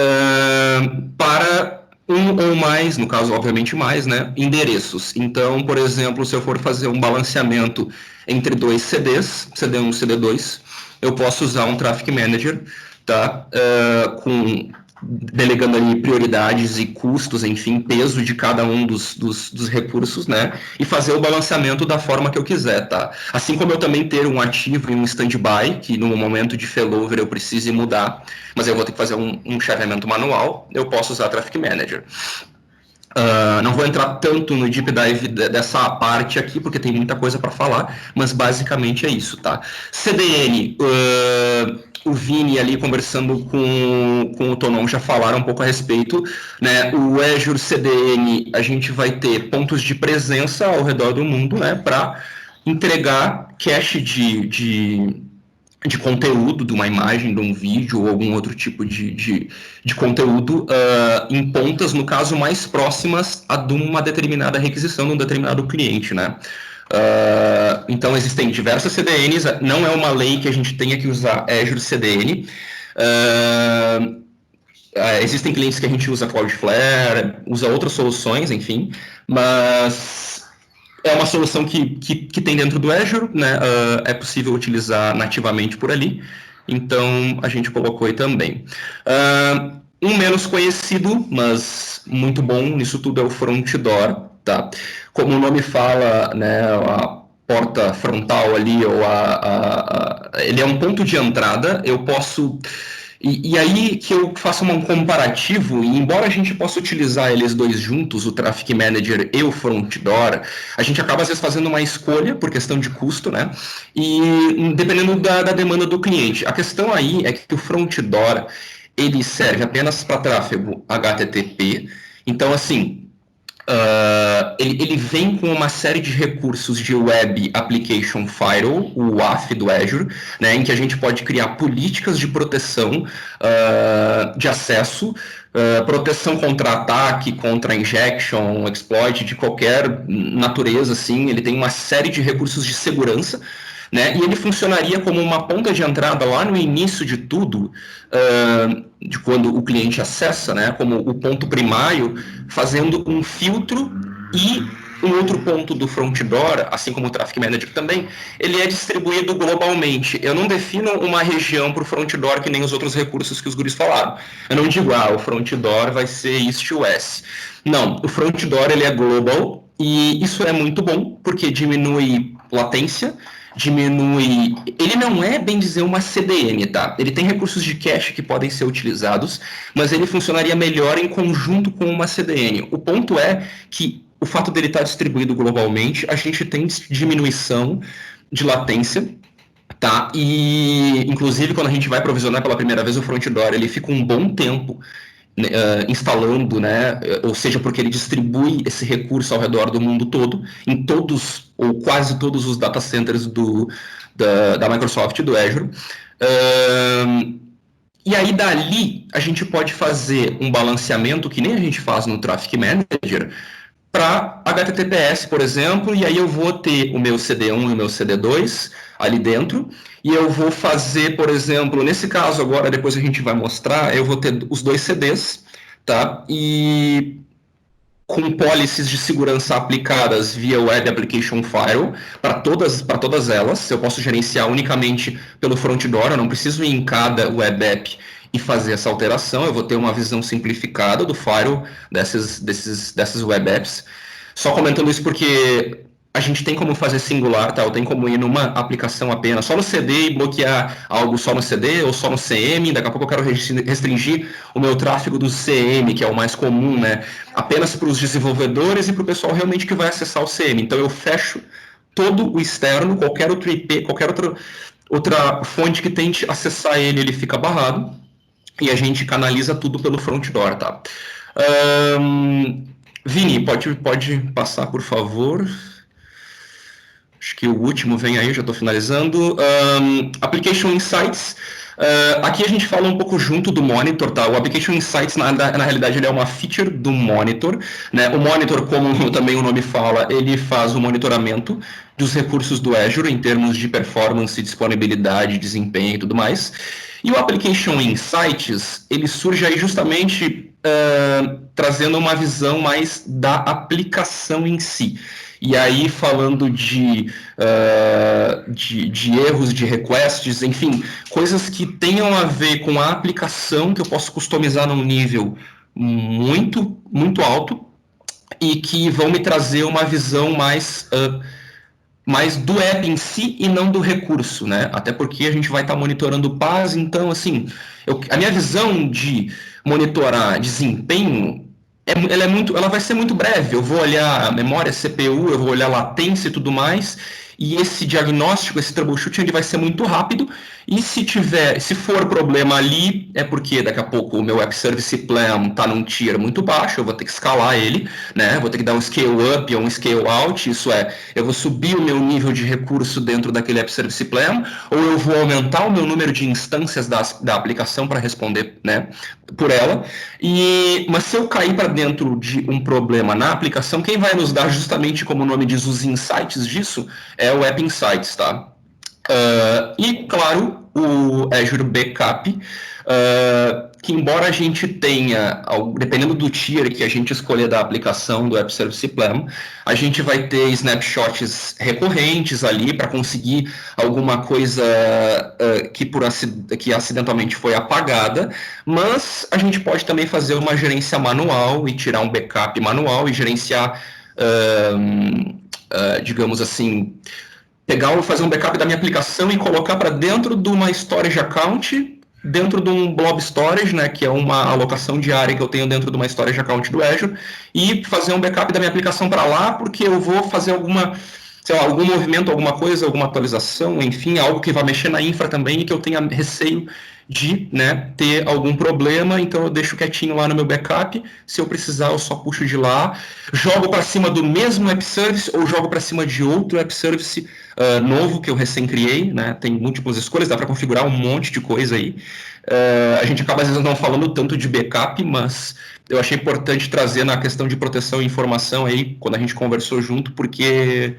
para um ou mais, no caso, obviamente mais, né, endereços. Então, por exemplo, se eu for fazer um balanceamento entre dois CDs, CD1 e CD2, eu posso usar um Traffic Manager, tá, delegando ali prioridades e custos, enfim, peso de cada um dos recursos, né, e fazer o balanceamento da forma que eu quiser, tá? Assim como eu também ter um ativo e um standby, que no momento de failover eu precise mudar, mas eu vou ter que fazer um chaveamento manual, eu posso usar Traffic Manager. Não vou entrar tanto no deep dive dessa parte aqui, porque tem muita coisa para falar, mas basicamente é isso, tá? CDN, o Vini ali conversando com o Tonon já falaram um pouco a respeito, né? O Azure CDN, a gente vai ter pontos de presença ao redor do mundo, né? Para entregar cache de conteúdo, de uma imagem, de um vídeo ou algum outro tipo de conteúdo em pontas, no caso, mais próximas a de uma determinada requisição de um determinado cliente, né? Então, existem diversas CDNs, não é uma lei que a gente tenha que usar Azure CDN. Existem clientes que a gente usa Cloudflare, usa outras soluções, enfim, mas É uma solução que tem dentro do Azure, né? É possível utilizar nativamente por ali, então a gente colocou aí também. Um menos conhecido, mas muito bom nisso tudo é o front door, tá? Como o nome fala, né, a porta frontal ali, ou ele é um ponto de entrada, eu posso... E aí que eu faço um comparativo, e embora a gente possa utilizar eles dois juntos, o Traffic Manager e o Front Door, a gente acaba às vezes fazendo uma escolha por questão de custo, né? E dependendo da demanda do cliente. A questão aí é que o Front Door, ele serve apenas para tráfego HTTP, então assim... ele vem com uma série de recursos de Web Application Firewall, o WAF do Azure, né, em que a gente pode criar políticas de proteção de acesso, proteção contra ataque, contra injection, exploit, de qualquer natureza, assim. Ele tem uma série de recursos de segurança, né, e ele funcionaria como uma ponta de entrada lá no início de tudo, de quando o cliente acessa, né, como o ponto primário, fazendo um filtro, e um outro ponto do front door, assim como o Traffic Manager também, ele é distribuído globalmente. Eu não defino uma região para o front door que nem os outros recursos que os guris falaram. Eu não digo, o front door vai ser East to West. Não, o front door ele é global, e isso é muito bom, porque diminui latência, ele não é, bem dizer, uma CDN, tá? Ele tem recursos de cache que podem ser utilizados, mas ele funcionaria melhor em conjunto com uma CDN. O ponto é que o fato dele estar distribuído globalmente, a gente tem diminuição de latência, tá? E, inclusive, quando a gente vai provisionar pela primeira vez o front door, ele fica um bom tempo instalando, né, ou seja, porque ele distribui esse recurso ao redor do mundo todo, em todos, ou quase todos os data centers da Microsoft, do Azure. E aí, dali, a gente pode fazer um balanceamento, que nem a gente faz no Traffic Manager, para HTTPS, por exemplo, e aí eu vou ter o meu CD1 e o meu CD2 ali dentro, e eu vou fazer, por exemplo, nesse caso agora, depois a gente vai mostrar, eu vou ter os dois CDs, tá? E com policies de segurança aplicadas via Web Application Firewall para todas elas. Eu posso gerenciar unicamente pelo front door, eu não preciso ir em cada web app e fazer essa alteração. Eu vou ter uma visão simplificada do firewall dessas web apps. Só comentando isso porque a gente tem como fazer singular, tá? Eu tenho como ir numa aplicação apenas, só no CD, e bloquear algo só no CD ou só no CM. Daqui a pouco eu quero restringir o meu tráfego do CM, que é o mais comum, né? Apenas para os desenvolvedores e para o pessoal realmente que vai acessar o CM. Então eu fecho todo o externo, qualquer outro IP, qualquer outra fonte que tente acessar ele fica barrado. E a gente canaliza tudo pelo front door, tá? Vini, pode passar, por favor. Acho que o último vem aí, já estou finalizando. Application Insights. Aqui a gente fala um pouco junto do Monitor, tá? O Application Insights, na realidade, ele é uma feature do Monitor, né? O Monitor, como também o nome fala, ele faz o monitoramento dos recursos do Azure em termos de performance, disponibilidade, desempenho e tudo mais. E o Application Insights, ele surge aí justamente trazendo uma visão mais da aplicação em si. E aí falando de erros, de requests, enfim, coisas que tenham a ver com a aplicação que eu posso customizar num nível muito, muito alto e que vão me trazer uma visão mais do app em si e não do recurso, né? Até porque a gente vai estar monitorando o PaaS, então, assim, a minha visão de monitorar desempenho, ela vai ser muito breve. Eu vou olhar a memória, CPU, eu vou olhar latência e tudo mais, e esse diagnóstico, esse troubleshooting, ele vai ser muito rápido, e se for problema ali, é porque daqui a pouco o meu App Service Plan está num tier muito baixo, eu vou ter que escalar ele, né? Vou ter que dar um scale up ou um scale out, isso é, eu vou subir o meu nível de recurso dentro daquele App Service Plan, ou eu vou aumentar o meu número de instâncias da aplicação para responder, né, por ela. Mas se eu cair para dentro de um problema na aplicação, quem vai nos dar justamente, como o nome diz, os insights disso, é o App Insights, tá? E, claro, o Azure Backup, que embora a gente tenha, dependendo do tier que a gente escolher da aplicação do App Service Plan, a gente vai ter snapshots recorrentes ali para conseguir alguma coisa que acidentalmente foi apagada, mas a gente pode também fazer uma gerência manual e tirar um backup manual e gerenciar, digamos assim, fazer um backup da minha aplicação e colocar para dentro de uma storage account, dentro de um blob storage, né, que é uma alocação diária que eu tenho dentro de uma storage account do Azure, e fazer um backup da minha aplicação para lá, porque eu vou fazer algum movimento, alguma coisa, alguma atualização, enfim, algo que vai mexer na infra também e que eu tenha receio de, né, ter algum problema, então eu deixo quietinho lá no meu backup, se eu precisar eu só puxo de lá, jogo para cima do mesmo app service ou jogo para cima de outro app service novo que eu recém criei, né, tem múltiplas escolhas, dá para configurar um monte de coisa aí. A gente acaba às vezes não falando tanto de backup, mas eu achei importante trazer na questão de proteção e informação aí, quando a gente conversou junto, porque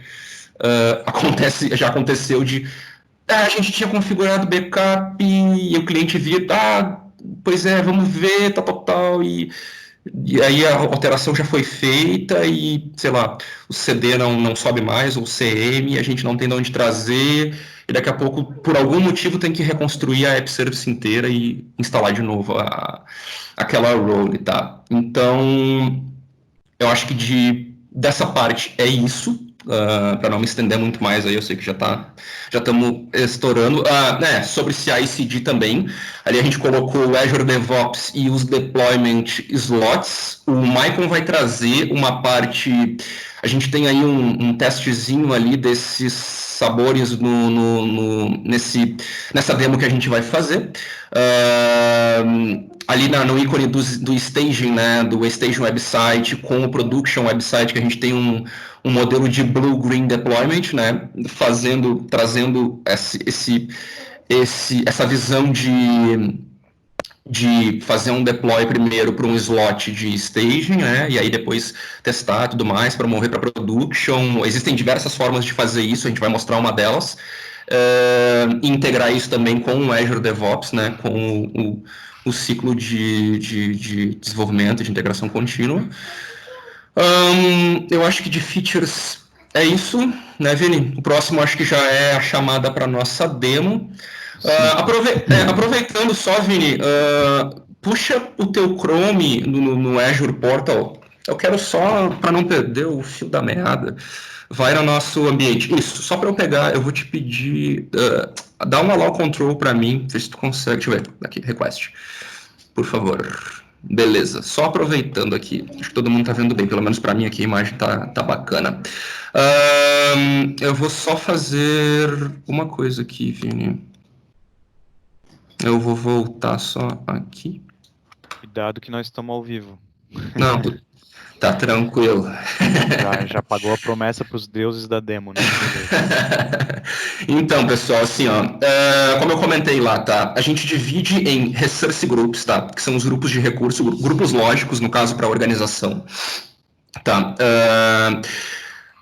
já aconteceu de a gente tinha configurado backup e o cliente via, pois é, vamos ver, tal, e aí a alteração já foi feita e, sei lá, o CD não sobe mais, ou o CM, a gente não tem de onde trazer, e daqui a pouco, por algum motivo, tem que reconstruir a app service inteira e instalar de novo aquela role, tá? Então, eu acho que dessa parte é isso. Para não me estender muito mais aí, eu sei que já estamos estourando. Sobre CI/CD também, ali a gente colocou o Azure DevOps e os Deployment Slots. O Maicon vai trazer uma parte, a gente tem aí um testezinho ali desses sabores nessa demo que a gente vai fazer. Ali no ícone do staging, né, do staging website com o production website, que a gente tem um modelo de blue-green deployment, né, trazendo essa visão de fazer um deploy primeiro para um slot de staging, né, e aí depois testar tudo mais para mover para production. Existem diversas formas de fazer isso, a gente vai mostrar uma delas. Integrar isso também com o Azure DevOps, né, com o ciclo de desenvolvimento, de integração contínua. Eu acho que de features é isso, né, Vini? O próximo acho que já é a chamada para nossa demo. Aproveitando só, Vini, puxa o teu Chrome no Azure Portal. Eu quero só, para não perder o fio da meada, vai no nosso ambiente. Isso, só para eu pegar, eu vou te pedir, dá um allow control para mim, ver se tu consegue, deixa eu ver, aqui, request, por favor. Beleza, só aproveitando aqui, acho que todo mundo tá vendo bem, pelo menos para mim aqui a imagem tá bacana. Eu vou só fazer uma coisa aqui, Vini. Eu vou voltar só aqui. Cuidado que nós estamos ao vivo. Não, tá tranquilo. Já pagou a promessa para os deuses da demo, né? Então, pessoal, assim, como eu comentei lá, tá? A gente divide em resource groups, tá? Que são os grupos de recurso, grupos lógicos, no caso, para a organização. Tá?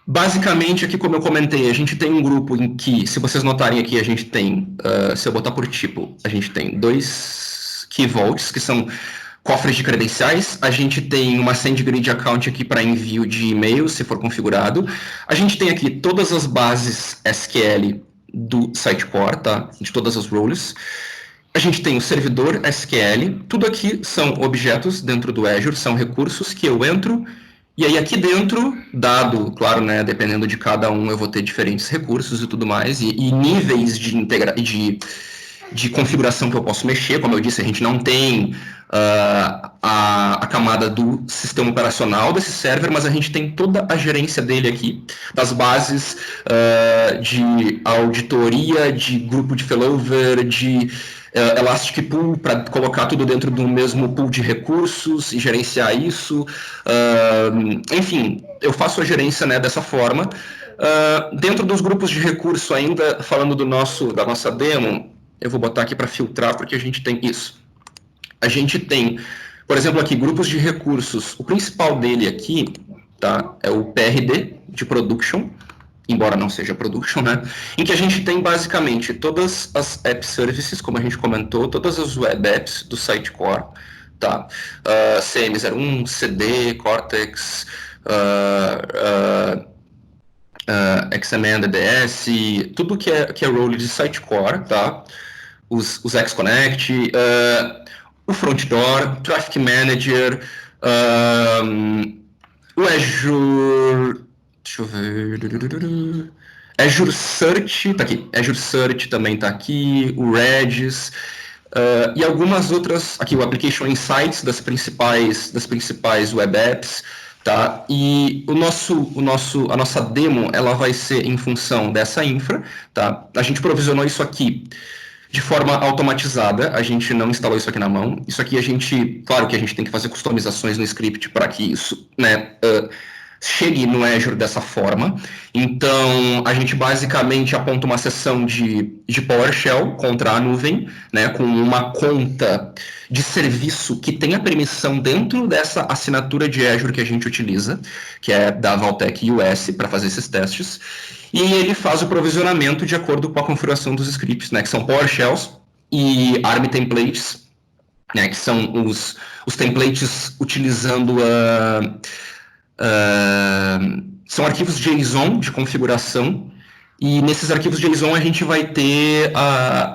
Basicamente, aqui, como eu comentei, a gente tem um grupo em que, se vocês notarem aqui, a gente tem, se eu botar por tipo, a gente tem 2 key vaults, que são cofres de credenciais. A gente tem uma SendGrid account aqui para envio de e-mail, se for configurado. A gente tem aqui todas as bases SQL do Sitecore, tá? De todas as roles. A gente tem o servidor SQL. Tudo aqui são objetos dentro do Azure, são recursos que eu entro. E aí aqui dentro, dado, claro, né, dependendo de cada um, eu vou ter diferentes recursos e tudo mais, e níveis de configuração que eu posso mexer. Como eu disse, a gente não tem a camada do sistema operacional desse server, mas a gente tem toda a gerência dele aqui, das bases de auditoria, de grupo de failover, de Elastic Pool, para colocar tudo dentro do mesmo pool de recursos e gerenciar isso. Enfim, eu faço a gerência, né, dessa forma. Dentro dos grupos de recurso, ainda falando da nossa demo, eu vou botar aqui para filtrar, porque a gente tem isso. A gente tem, por exemplo, aqui, grupos de recursos. O principal dele aqui, tá, é o PRD, de Production. embora não seja production, né? Em que a gente tem basicamente todas as app services, como a gente comentou, todas as web apps do Sitecore, tá? CM01, CD, Cortex, XML, DDS, tudo que é role de Sitecore, tá? Os Xconnect, o Front Door, Traffic Manager, o Azure, deixa eu ver, Azure Search, tá aqui, Azure Search também tá aqui, o Redis, e algumas outras, aqui o Application Insights das principais web apps, tá? E a nossa demo, ela vai ser em função dessa infra, tá? A gente provisionou isso aqui de forma automatizada, a gente não instalou isso aqui na mão. Isso aqui claro que a gente tem que fazer customizações no script para que isso, né, chegue no Azure dessa forma. Então, a gente basicamente aponta uma seção de PowerShell contra a nuvem, né, com uma conta de serviço que tem a permissão dentro dessa assinatura de Azure que a gente utiliza, que é da Vaultec US, para fazer esses testes. E ele faz o provisionamento de acordo com a configuração dos scripts, né, que são PowerShells e ARM templates, né, que são os templates utilizando são arquivos JSON de configuração, e nesses arquivos JSON a gente vai ter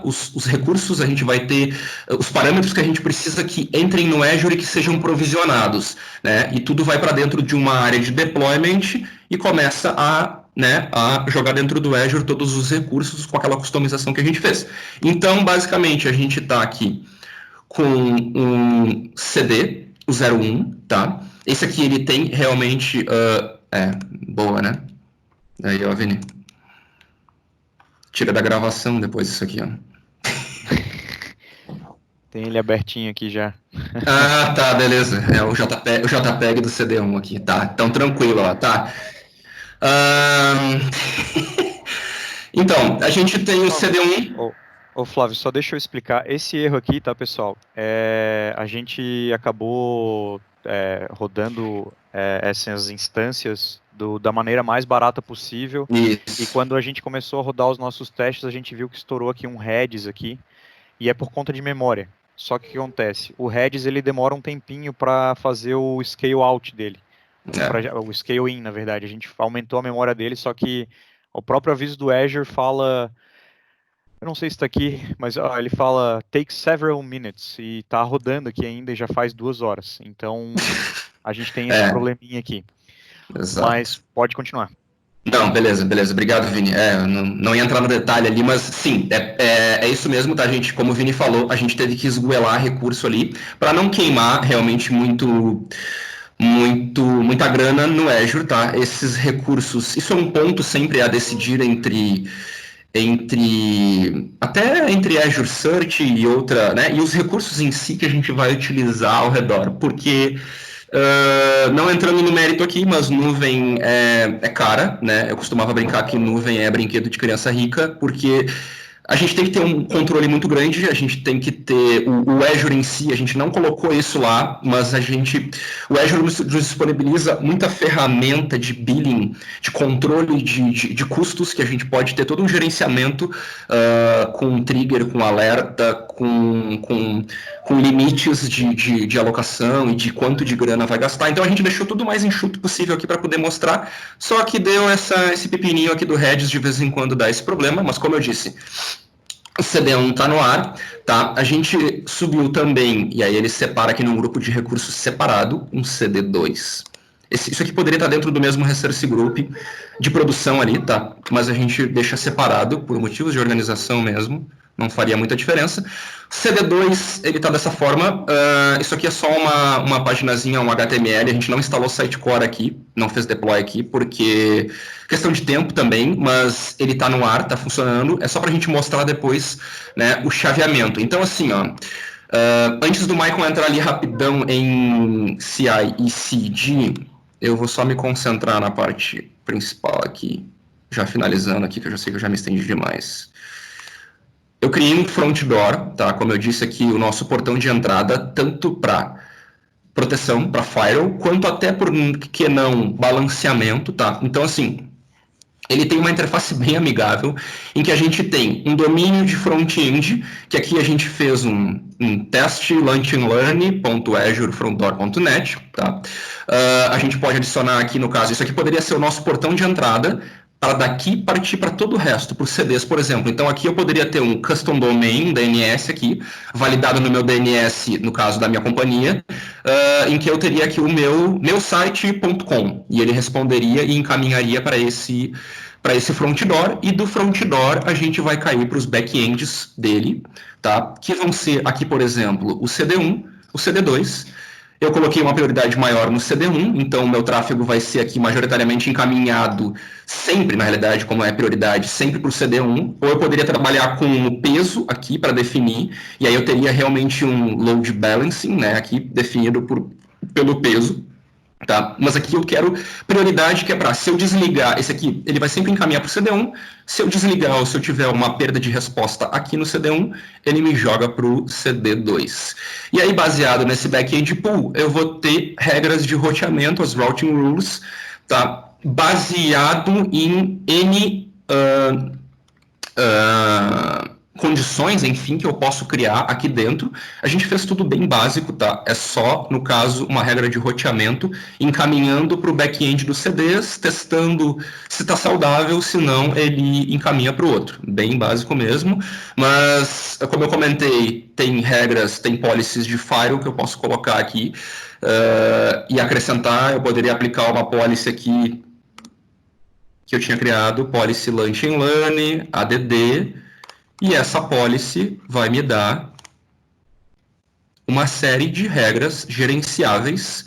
os recursos, a gente vai ter os parâmetros que a gente precisa que entrem no Azure e que sejam provisionados, né, e tudo vai para dentro de uma área de deployment e começa a jogar dentro do Azure todos os recursos com aquela customização que a gente fez. Então, basicamente, a gente está aqui com um CD, o 01, tá? Esse aqui, ele tem realmente... boa, né? Aí, ó, Vini. Tira da gravação depois isso aqui, ó. Tem ele abertinho aqui já. Ah, tá, beleza. É o JPEG do CD1 aqui, tá? Então, tranquilo, ó, tá? Então, a gente tem o CD1... Ô Flávio, só deixa eu explicar. Esse erro aqui, tá, pessoal? A gente acabou rodando essas instâncias da maneira mais barata possível. Isso. E quando a gente começou a rodar os nossos testes, a gente viu que estourou aqui um Redis aqui. E é por conta de memória. Só que o que acontece? O Redis, ele demora um tempinho para fazer o scale out dele. O scale in, na verdade. A gente aumentou a memória dele, só que o próprio aviso do Azure fala... Eu não sei se está aqui, mas ele fala take several minutes e está rodando aqui ainda e já faz 2 horas. Então, a gente tem esse probleminha aqui. Exato. Mas pode continuar. Não, beleza. Obrigado, Vini. Não ia entrar no detalhe ali, mas sim, é isso mesmo, tá, gente? Como o Vini falou, a gente teve que esgoelar recurso ali para não queimar realmente muita grana no Azure, tá? Esses recursos, isso é um ponto sempre a decidir entre Azure Search e outra, né? E os recursos em si que a gente vai utilizar ao redor, porque não entrando no mérito aqui, mas nuvem é cara, né? Eu costumava brincar que nuvem é brinquedo de criança rica, porque a gente tem que ter um controle muito grande, a gente tem que ter o Azure em si, a gente não colocou isso lá, mas o Azure nos disponibiliza muita ferramenta de billing, de controle de custos, que a gente pode ter todo um gerenciamento com trigger, com alerta, com limites de alocação e de quanto de grana vai gastar. Então a gente deixou tudo o mais enxuto possível aqui para poder mostrar, só que deu esse pepininho aqui do Redis, de vez em quando dá esse problema, mas como eu disse, o CD1 está no ar, tá? A gente subiu também, e aí ele separa aqui num grupo de recursos separado, um CD2. Isso aqui poderia estar dentro do mesmo resource group de produção ali, tá? Mas a gente deixa separado por motivos de organização mesmo, não faria muita diferença. CD2, ele está dessa forma, isso aqui é só uma paginazinha, um HTML, a gente não instalou Sitecore aqui, não fez deploy aqui, porque questão de tempo também, mas ele está no ar, está funcionando, é só para a gente mostrar depois, né, o chaveamento. Então, assim, ó, antes do Michael entrar ali rapidão em CI e CD, eu vou só me concentrar na parte principal aqui, já finalizando aqui, que eu já sei que eu já me estendi demais. Eu criei um front door, tá? Como eu disse aqui, o nosso portão de entrada, tanto para proteção, para firewall, quanto até por que não balanceamento, tá? Então, assim, ele tem uma interface bem amigável, em que a gente tem um domínio de front-end, que aqui a gente fez um teste, launchinglearn.azurefrontdoor.net, tá? A gente pode adicionar aqui, no caso, isso aqui poderia ser o nosso portão de entrada, para daqui partir para todo o resto, por CDs, por exemplo. Então aqui eu poderia ter um custom domain, DNS aqui, validado no meu DNS, no caso da minha companhia, em que eu teria aqui o meu site.com, e ele responderia e encaminharia para esse front door, e do front door a gente vai cair para os backends dele, tá? Que vão ser aqui, por exemplo, o CD1, o CD2. Eu coloquei uma prioridade maior no CD1, então o meu tráfego vai ser aqui majoritariamente encaminhado sempre, na realidade, como é prioridade, sempre para o CD1, ou eu poderia trabalhar com o peso aqui para definir, e aí eu teria realmente um load balancing, né, aqui definido pelo peso. Tá? Mas aqui eu quero prioridade, que é para, se eu desligar, esse aqui, ele vai sempre encaminhar para o CD1, se eu desligar ou se eu tiver uma perda de resposta aqui no CD1, ele me joga para o CD2. E aí, baseado nesse back-end pool, eu vou ter regras de roteamento, as routing rules, tá? Baseado em N condições, enfim, que eu posso criar aqui dentro. A gente fez tudo bem básico, tá? É só, no caso, uma regra de roteamento, encaminhando para o back-end dos CDs, testando se está saudável, se não, ele encaminha para o outro. Bem básico mesmo, mas, como eu comentei, tem regras, tem policies de firewall que eu posso colocar aqui e acrescentar. Eu poderia aplicar uma policy aqui que eu tinha criado, policy launch and learn, ADD, e essa policy vai me dar uma série de regras gerenciáveis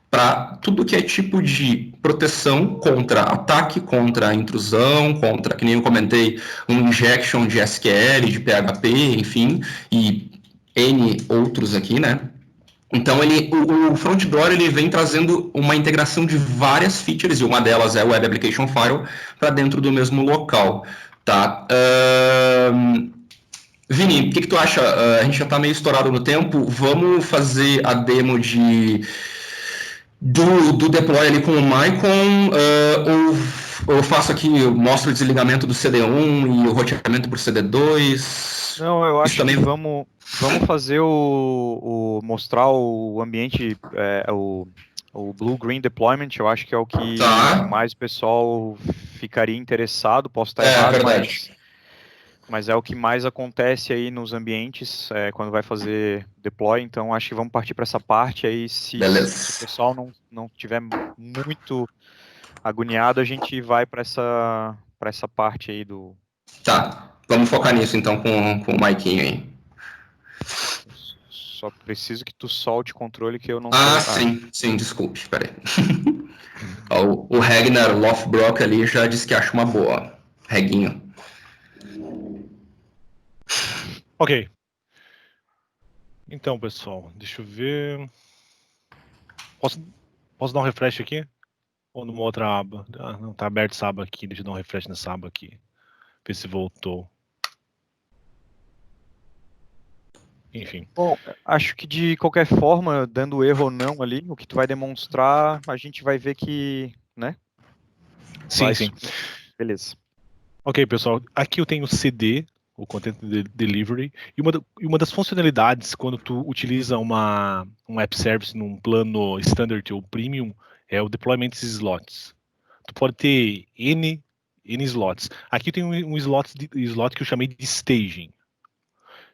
para tudo que é tipo de proteção contra ataque, contra intrusão, contra, que nem eu comentei, um injection de SQL, de PHP, enfim, e N outros aqui, né? Então, o front door ele vem trazendo uma integração de várias features, e uma delas é o Web Application Firewall, para dentro do mesmo local. Tá? Vini, o que tu acha? A gente já está meio estourado no tempo. Vamos fazer a demo do deploy ali com o Maicon, ou eu faço aqui, eu mostro o desligamento do CD1 e o roteamento por CD2? Não, eu acho também... que vamos fazer mostrar o ambiente, o Blue-Green Deployment. Eu acho que é o que mais o pessoal ficaria interessado. Posso estar errado, mas é o que mais acontece aí nos ambientes quando vai fazer deploy. Então acho que vamos partir para essa parte aí. Se o pessoal não tiver muito agoniado, a gente vai para essa parte aí do... Tá, vamos focar nisso então com o Maikinho aí. Só preciso que tu solte o controle que eu não... Sim, desculpe, peraí. O Ragnar Lofbrock ali já disse que acha uma boa. Reguinho. Ok. Então, pessoal, deixa eu ver. Posso dar um refresh aqui? Ou numa outra aba? Não, tá aberto essa aba aqui. Deixa eu dar um refresh nessa aba aqui. Ver se voltou. Enfim. Bom, acho que de qualquer forma, dando erro ou não ali, o que tu vai demonstrar, a gente vai ver que, né? Sim. Beleza. Ok, pessoal. Aqui eu tenho o CD, o Content Delivery, e uma das funcionalidades quando tu utiliza um App Service num plano Standard ou Premium é o Deployment Slots. Tu pode ter N slots. Aqui tem um slot que eu chamei de Staging.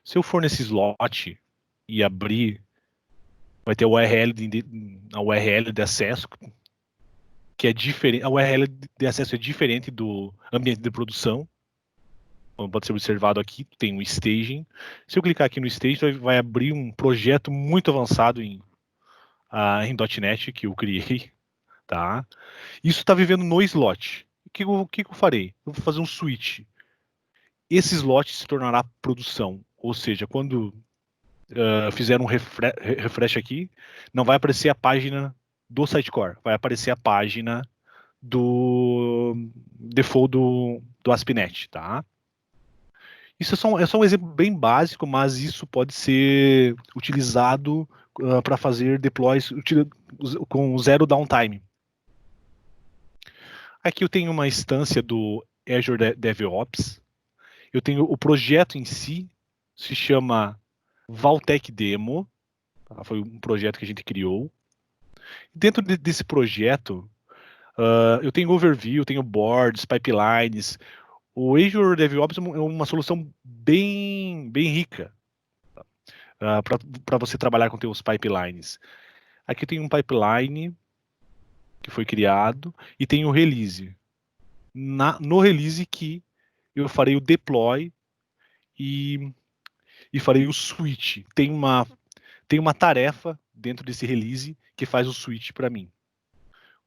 Se eu for nesse slot e abrir, vai ter a URL de acesso, que é diferente. A URL de acesso é diferente do ambiente de produção. Como pode ser observado aqui, tem um staging. Se eu clicar aqui no staging, vai abrir um projeto muito avançado em .NET que eu criei. Tá? Isso está vivendo no slot. O que eu farei? Eu vou fazer um switch. Esse slot se tornará produção. Ou seja, quando fizer um refresh aqui, não vai aparecer a página do Sitecore, vai aparecer a página do default do ASP.NET, tá? Isso é só um exemplo bem básico, mas isso pode ser utilizado para fazer deploys com zero downtime. Aqui eu tenho uma instância do Azure DevOps. Eu tenho o projeto em si, se chama Vaultec Demo. Tá? Foi um projeto que a gente criou. Dentro desse projeto, eu tenho overview, tenho boards, pipelines. O Azure DevOps é uma solução bem rica para você trabalhar com teus pipelines. Aqui tem um pipeline que foi criado e tem o release. No release que eu farei o deploy e farei o switch. Tem uma tarefa dentro desse release que faz o switch para mim.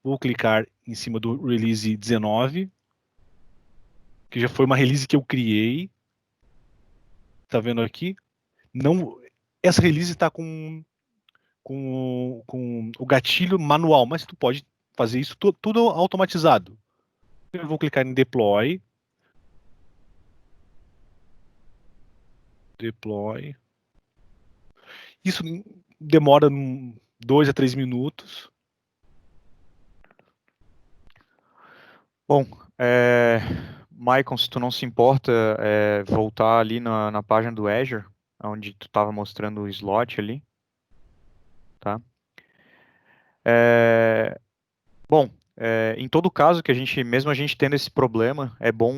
Vou clicar em cima do release 19, que já foi uma release que eu criei. Tá vendo aqui? Não, essa release está com o gatilho manual, mas tu pode fazer isso tudo automatizado. Eu vou clicar em deploy. Deploy. Isso demora 2 a 3 minutos. Bom, Maicon, se tu não se importa, voltar ali na página do Azure, onde tu estava mostrando o slot ali, tá? Bom, em todo caso que mesmo a gente tendo esse problema, é bom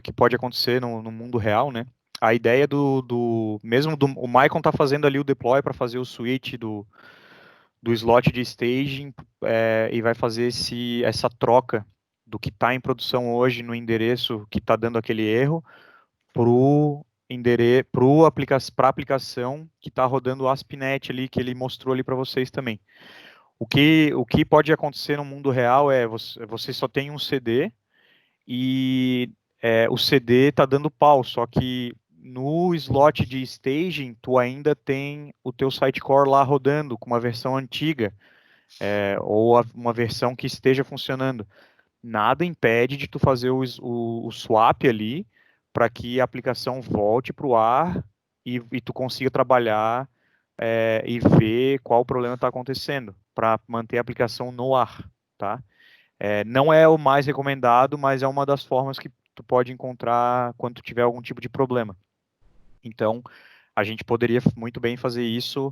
que pode acontecer no mundo real, né? A ideia o Maicon tá fazendo ali o deploy para fazer o switch do slot de staging e vai fazer essa troca do que está em produção hoje no endereço que está dando aquele erro para a aplicação que está rodando o ASP.NET ali, que ele mostrou ali para vocês também. O que pode acontecer no mundo real é você só tem um CD e o CD está dando pau, só que no slot de staging tu ainda tem o teu sitecore lá rodando com uma versão antiga ou uma versão que esteja funcionando. Nada impede de tu fazer o swap ali para que a aplicação volte para o ar e tu consiga trabalhar e ver qual o problema está acontecendo para manter a aplicação no ar, tá? Não é o mais recomendado, mas é uma das formas que tu pode encontrar quando tu tiver algum tipo de problema. Então, a gente poderia muito bem fazer isso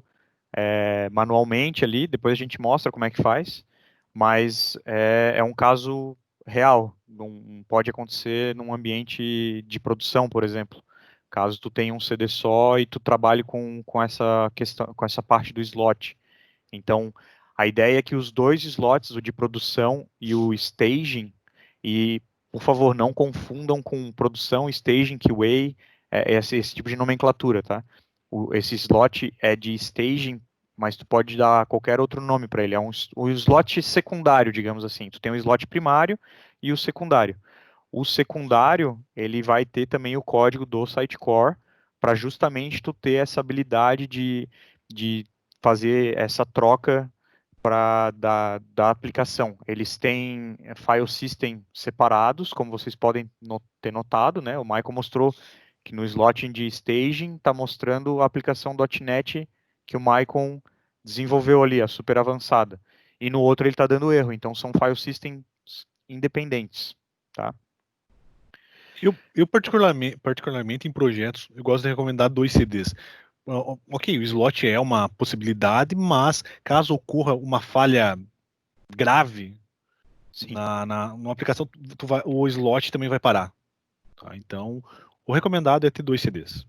manualmente ali, depois a gente mostra como é que faz, mas é um caso real, não pode acontecer num ambiente de produção, por exemplo. Caso tu tenha um CD só e tu trabalhe com essa questão, com essa parte do slot. Então, a ideia é que os dois slots, o de produção e o staging, e por favor, não confundam com produção, staging, QA, esse tipo de nomenclatura, tá? Esse slot é de staging, mas tu pode dar qualquer outro nome para ele. É um slot secundário, digamos assim. Tu tem o slot primário e o secundário. O secundário, ele vai ter também o código do sitecore para justamente tu ter essa habilidade de fazer essa troca da aplicação. Eles têm file system separados, como vocês podem ter notado, né? O Michael mostrou que no slot de staging está mostrando a aplicação .NET que o Maicon desenvolveu ali, a super avançada. E no outro ele está dando erro, então são file systems independentes, tá? Eu particularmente em projetos, eu gosto de recomendar 2 CDs. Ok, o slot é uma possibilidade, mas caso ocorra uma falha grave numa aplicação, o slot também vai parar. Tá? Então, o recomendado é ter 2 CDs.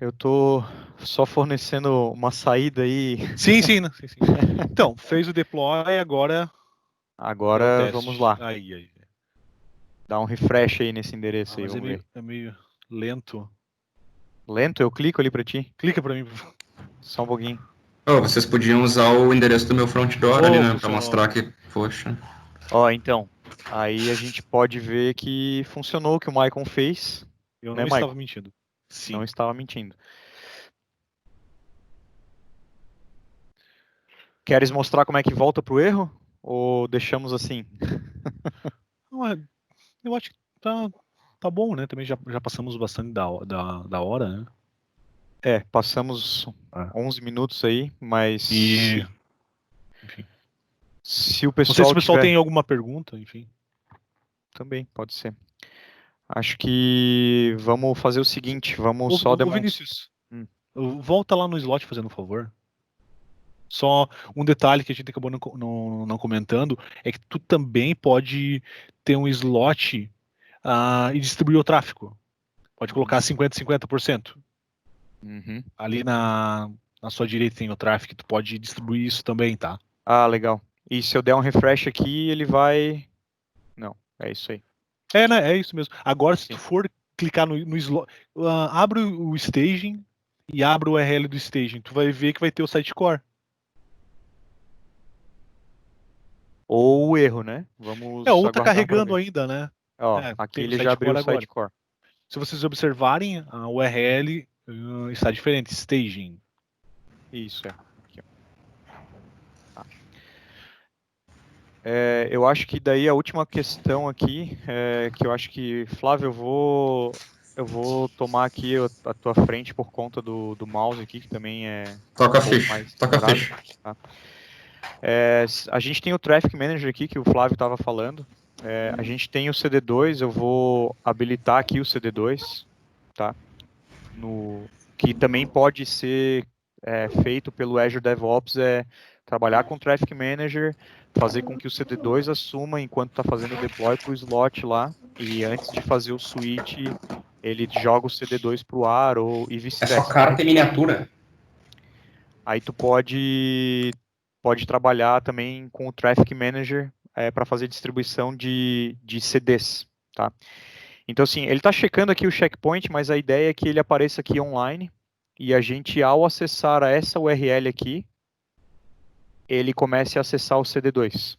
Eu tô só fornecendo uma saída aí. Sim. Então, fez o deploy, agora vamos lá. Aí. Dá um refresh aí nesse endereço aí, Mas vamos ver. É meio lento. Lento? Eu clico ali pra ti. Clica pra mim. Só um pouquinho. Vocês podiam usar o endereço do meu front door ali, né? Pra mostrar que, poxa. Então, aí a gente pode ver que funcionou o que o Maicon fez. Eu né, não estava Maicon? mentindo. Sim. Não estava mentindo. Queres mostrar como é que volta pro erro? Ou deixamos assim? Eu acho que tá bom, né? Também já passamos bastante da hora, né? Passamos 11 minutos aí, mas enfim. se o pessoal Não sei se o pessoal tem alguma pergunta, enfim. também, pode ser. Acho que vamos fazer o seguinte, vamos só Ô, demonstrar. Vinícius, volta lá no slot fazendo um favor. Só um detalhe que a gente acabou não comentando é que tu também pode ter um slot e distribuir o tráfego. Pode colocar 50%. Uhum. Ali na sua direita tem o tráfego, tu pode distribuir isso também, tá? Ah, legal. E se eu der um refresh aqui, ele vai... Não, é isso aí. Né? É isso mesmo. Agora, se tu for clicar no slot, abre o staging e abre o URL do staging, tu vai ver que vai ter o sitecore. Ou o erro, né? Vamos Ou tá aguardar carregando pra ver. ainda, né? Ó, aqui ele já abriu o sitecore. Se vocês observarem, a URL está diferente, staging. Isso, aqui, ó. Tá. Eu acho que daí a última questão aqui, que eu acho que, Flávio, eu vou tomar aqui a tua frente por conta do mouse aqui, que também é Toca a um pouco ficha, mais toca a demorado, ficha. tá? A gente tem o Traffic Manager aqui, que o Flávio estava falando. A gente tem o CD2, eu vou habilitar aqui o CD2, tá? Que também pode ser feito pelo Azure DevOps, trabalhar com o Traffic Manager, fazer com que o CD2 assuma enquanto está fazendo o deploy para o slot lá, e antes de fazer o switch, ele joga o CD2 para o ar e É vice-versa. só carta e miniatura. Aí tu pode trabalhar também com o Traffic Manager para fazer distribuição de CDs, tá? Então, assim, ele está checando aqui o checkpoint, mas a ideia é que ele apareça aqui online e a gente, ao acessar essa URL aqui, ele comece a acessar o CD2,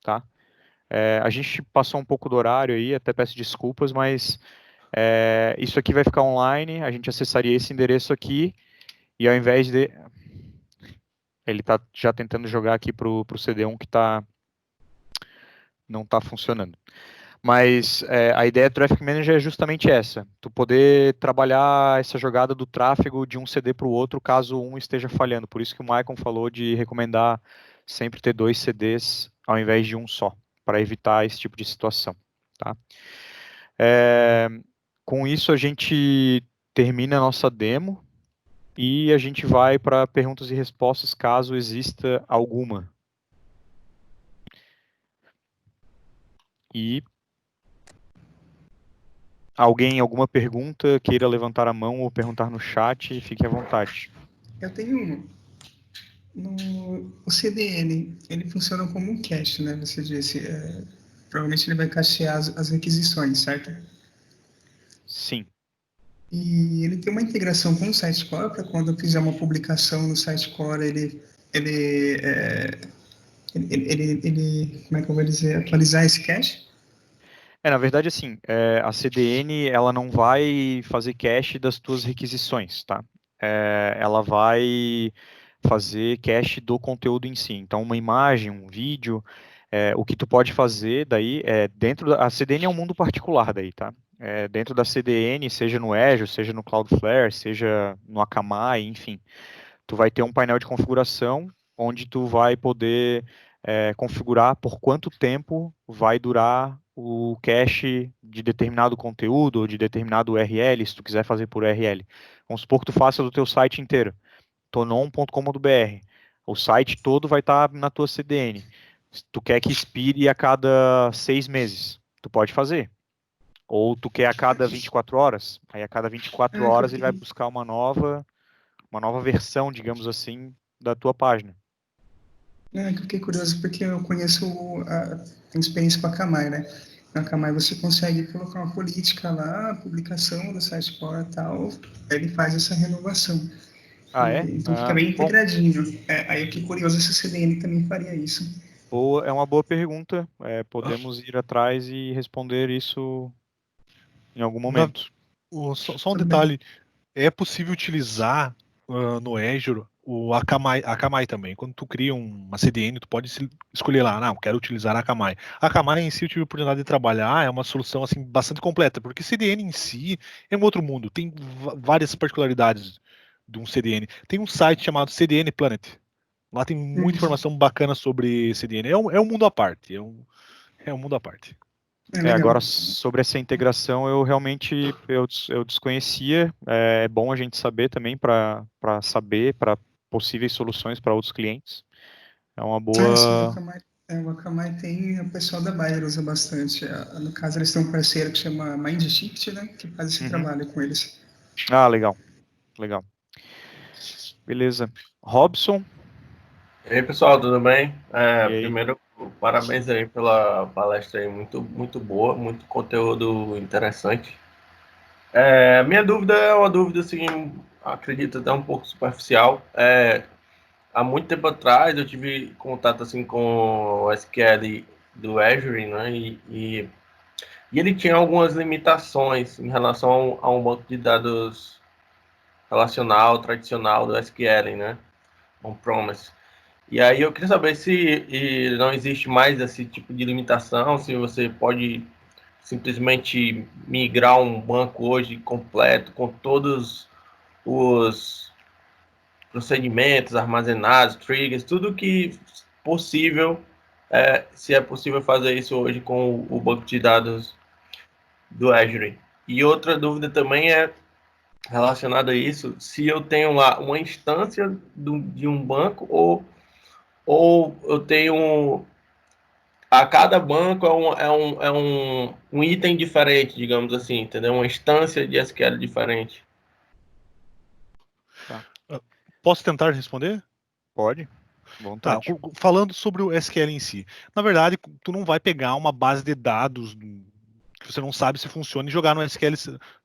tá? A gente passou um pouco do horário aí, até peço desculpas, mas isso aqui vai ficar online, a gente acessaria esse endereço aqui e ao invés de... Ele está já tentando jogar aqui para o CD1 que não está funcionando. Mas a ideia do Traffic Manager é justamente essa. Tu poder trabalhar essa jogada do tráfego de um CD para o outro, caso um esteja falhando. Por isso que o Maicon falou de recomendar sempre ter 2 CDs ao invés de um só, para evitar esse tipo de situação. Tá? Com isso, a gente termina a nossa demo e a gente vai para perguntas e respostas, caso exista alguma. E alguma pergunta, queira levantar a mão ou perguntar no chat, fique à vontade. Eu tenho uma. O CDN, ele funciona como um cache, né? Você disse, provavelmente ele vai cachear as requisições, certo? Sim. E ele tem uma integração com o Sitecore, para quando eu fizer uma publicação no Sitecore, como é que eu vou dizer, atualizar esse cache? Na verdade, assim, a CDN, ela não vai fazer cache das tuas requisições, tá? Ela vai fazer cache do conteúdo em si. Então, uma imagem, um vídeo, o que tu pode fazer daí, a CDN é um mundo particular daí, tá? Dentro da CDN, seja no Azure, seja no Cloudflare, seja no Akamai, enfim, tu vai ter um painel de configuração onde tu vai poder configurar por quanto tempo vai durar o cache de determinado conteúdo ou de determinado URL, se tu quiser fazer por URL. Vamos supor que tu faça do teu site inteiro, tonon.com.br. O site todo vai estar na tua CDN. Se tu quer que expire a cada 6 meses, tu pode fazer. Ou tu quer a cada 24 horas, aí a cada 24 horas ele vai buscar uma nova versão, digamos assim, da tua página. Eu fiquei curioso porque eu conheço tenho experiência com a Akamai, né? Na Akamai você consegue colocar uma política lá, publicação do Sitecore e tal, ele faz essa renovação. Então fica bem integradinho. Aí eu fiquei curioso se o CDN também faria isso. É uma boa pergunta. Podemos ir atrás e responder isso em algum momento. Só um detalhe. É possível utilizar no Azure o Akamai também. Quando tu cria uma CDN, tu pode escolher lá, não, quero utilizar a Akamai. A Akamai em si eu tive a oportunidade de trabalhar, é uma solução assim bastante completa, porque CDN em si é um outro mundo, tem várias particularidades de um CDN. Tem um site chamado CDN Planet. Lá tem muita informação bacana sobre CDN. É um mundo à parte. É um mundo à parte. legal. Agora, sobre essa integração, eu realmente eu desconhecia. É bom a gente saber também para saber para possíveis soluções para outros clientes. É uma Sim, boa. o Akamai tem, o pessoal da Bayer usa bastante. No caso, eles têm um parceiro que chama Mindshift, né? Que faz esse Uhum. trabalho com eles. Ah, legal, legal. Beleza. Robson, E aí, pessoal, tudo bem? e aí? Primeiro, parabéns aí pela palestra aí, muito boa, muito conteúdo interessante. Minha dúvida é uma dúvida, assim, acredito até um pouco superficial. Há muito tempo atrás eu tive contato, assim, com o SQL do Azure, né? E ele tinha algumas limitações em relação a um banco de dados relacional, tradicional do SQL, né? On-premise. E aí eu queria saber se não existe mais esse tipo de limitação, se você pode simplesmente migrar um banco hoje completo, com todos os procedimentos armazenados, triggers, tudo que possível, se é possível fazer isso hoje com o banco de dados do Azure. E outra dúvida também é relacionada a isso, se eu tenho lá uma instância de um banco ou eu tenho a cada banco um item diferente, digamos assim, entendeu? Uma instância de SQL diferente. Posso tentar responder? Pode? Tá, Vontade. falando sobre o SQL em si. Na verdade, tu não vai pegar uma base de dados que você não sabe se funciona e jogar no SQL,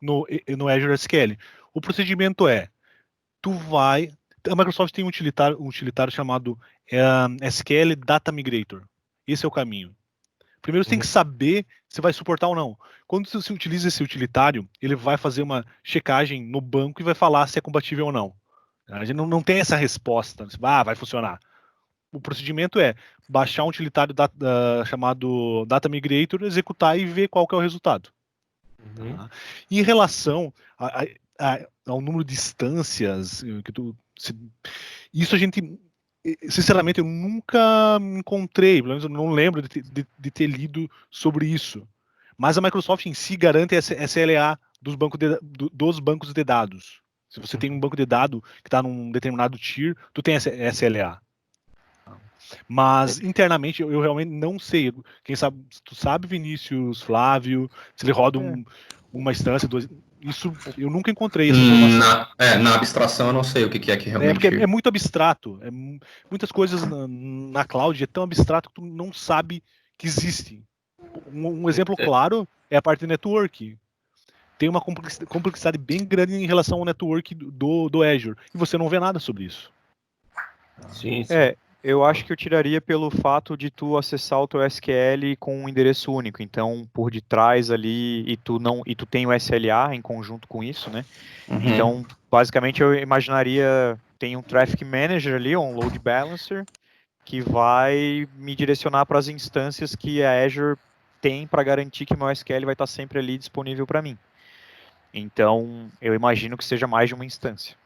no Azure SQL. O procedimento é, a Microsoft tem um utilitário chamado SQL Data Migrator. Esse é o caminho. Primeiro você tem que saber se vai suportar ou não. Quando você utiliza esse utilitário, ele vai fazer uma checagem no banco e vai falar se é compatível ou não. A gente não tem essa resposta. Vai funcionar. O procedimento é baixar um utilitário chamado Data Migrator, executar e ver qual que é o resultado. Tá? Em relação ao número de instâncias isso a gente, sinceramente, eu nunca encontrei, pelo menos eu não lembro de ter lido sobre isso. Mas a Microsoft em si garante essa SLA dos bancos de dados. Se você tem um banco de dados que está num determinado tier, tu tem essa SLA. Mas internamente eu realmente não sei. Quem sabe, tu sabe, Vinícius, Flávio, se ele roda uma instância, isso eu nunca encontrei essa informação. Na abstração eu não sei o que é que realmente... Porque é muito abstrato. Muitas coisas na cloud é tão abstrato que tu não sabe que existe. Um exemplo claro é a parte de network. Tem uma complexidade bem grande em relação ao network do Azure. E você não vê nada sobre isso. Sim. Eu acho que eu tiraria pelo fato de tu acessar o teu SQL com um endereço único. Então, por detrás ali, e tu tem o SLA em conjunto com isso, né? Então, basicamente, eu imaginaria, tem um Traffic Manager ali, um Load Balancer, que vai me direcionar para as instâncias que a Azure tem para garantir que meu SQL vai estar sempre ali disponível para mim. Então, eu imagino que seja mais de uma instância.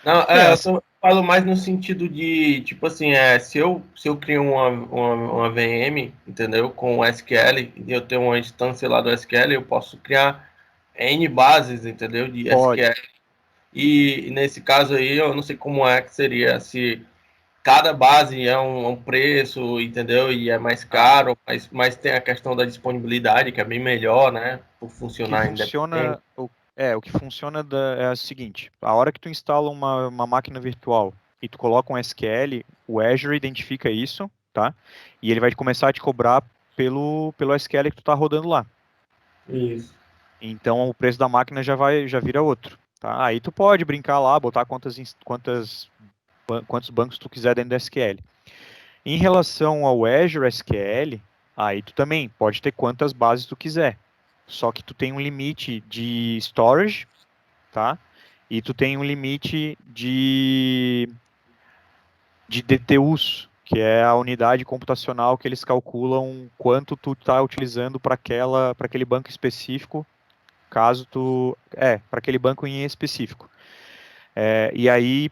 Não, eu falo mais no sentido de, tipo assim, se eu crio uma VM, entendeu, com o SQL, e eu tenho uma instância lá do SQL, eu posso criar N bases, entendeu, de SQL. E nesse caso aí, eu não sei como é que seria, se cada base é um preço, entendeu, e é mais caro, mas tem a questão da disponibilidade, que é bem melhor, né, por funcionar independente. O que funciona é o seguinte, a hora que tu instala uma máquina virtual e tu coloca um SQL, o Azure identifica isso, tá? E ele vai começar a te cobrar pelo SQL que tu tá rodando lá. Isso. Então o preço da máquina já vira outro, tá? Aí tu pode brincar lá, botar quantos bancos tu quiser dentro do SQL. Em relação ao Azure SQL, aí tu também pode ter quantas bases tu quiser. Só que tu tem um limite de storage, tá? E tu tem um limite de DTUs, que é a unidade computacional que eles calculam quanto tu está utilizando para aquele banco específico, caso tu... para aquele banco em específico. E aí,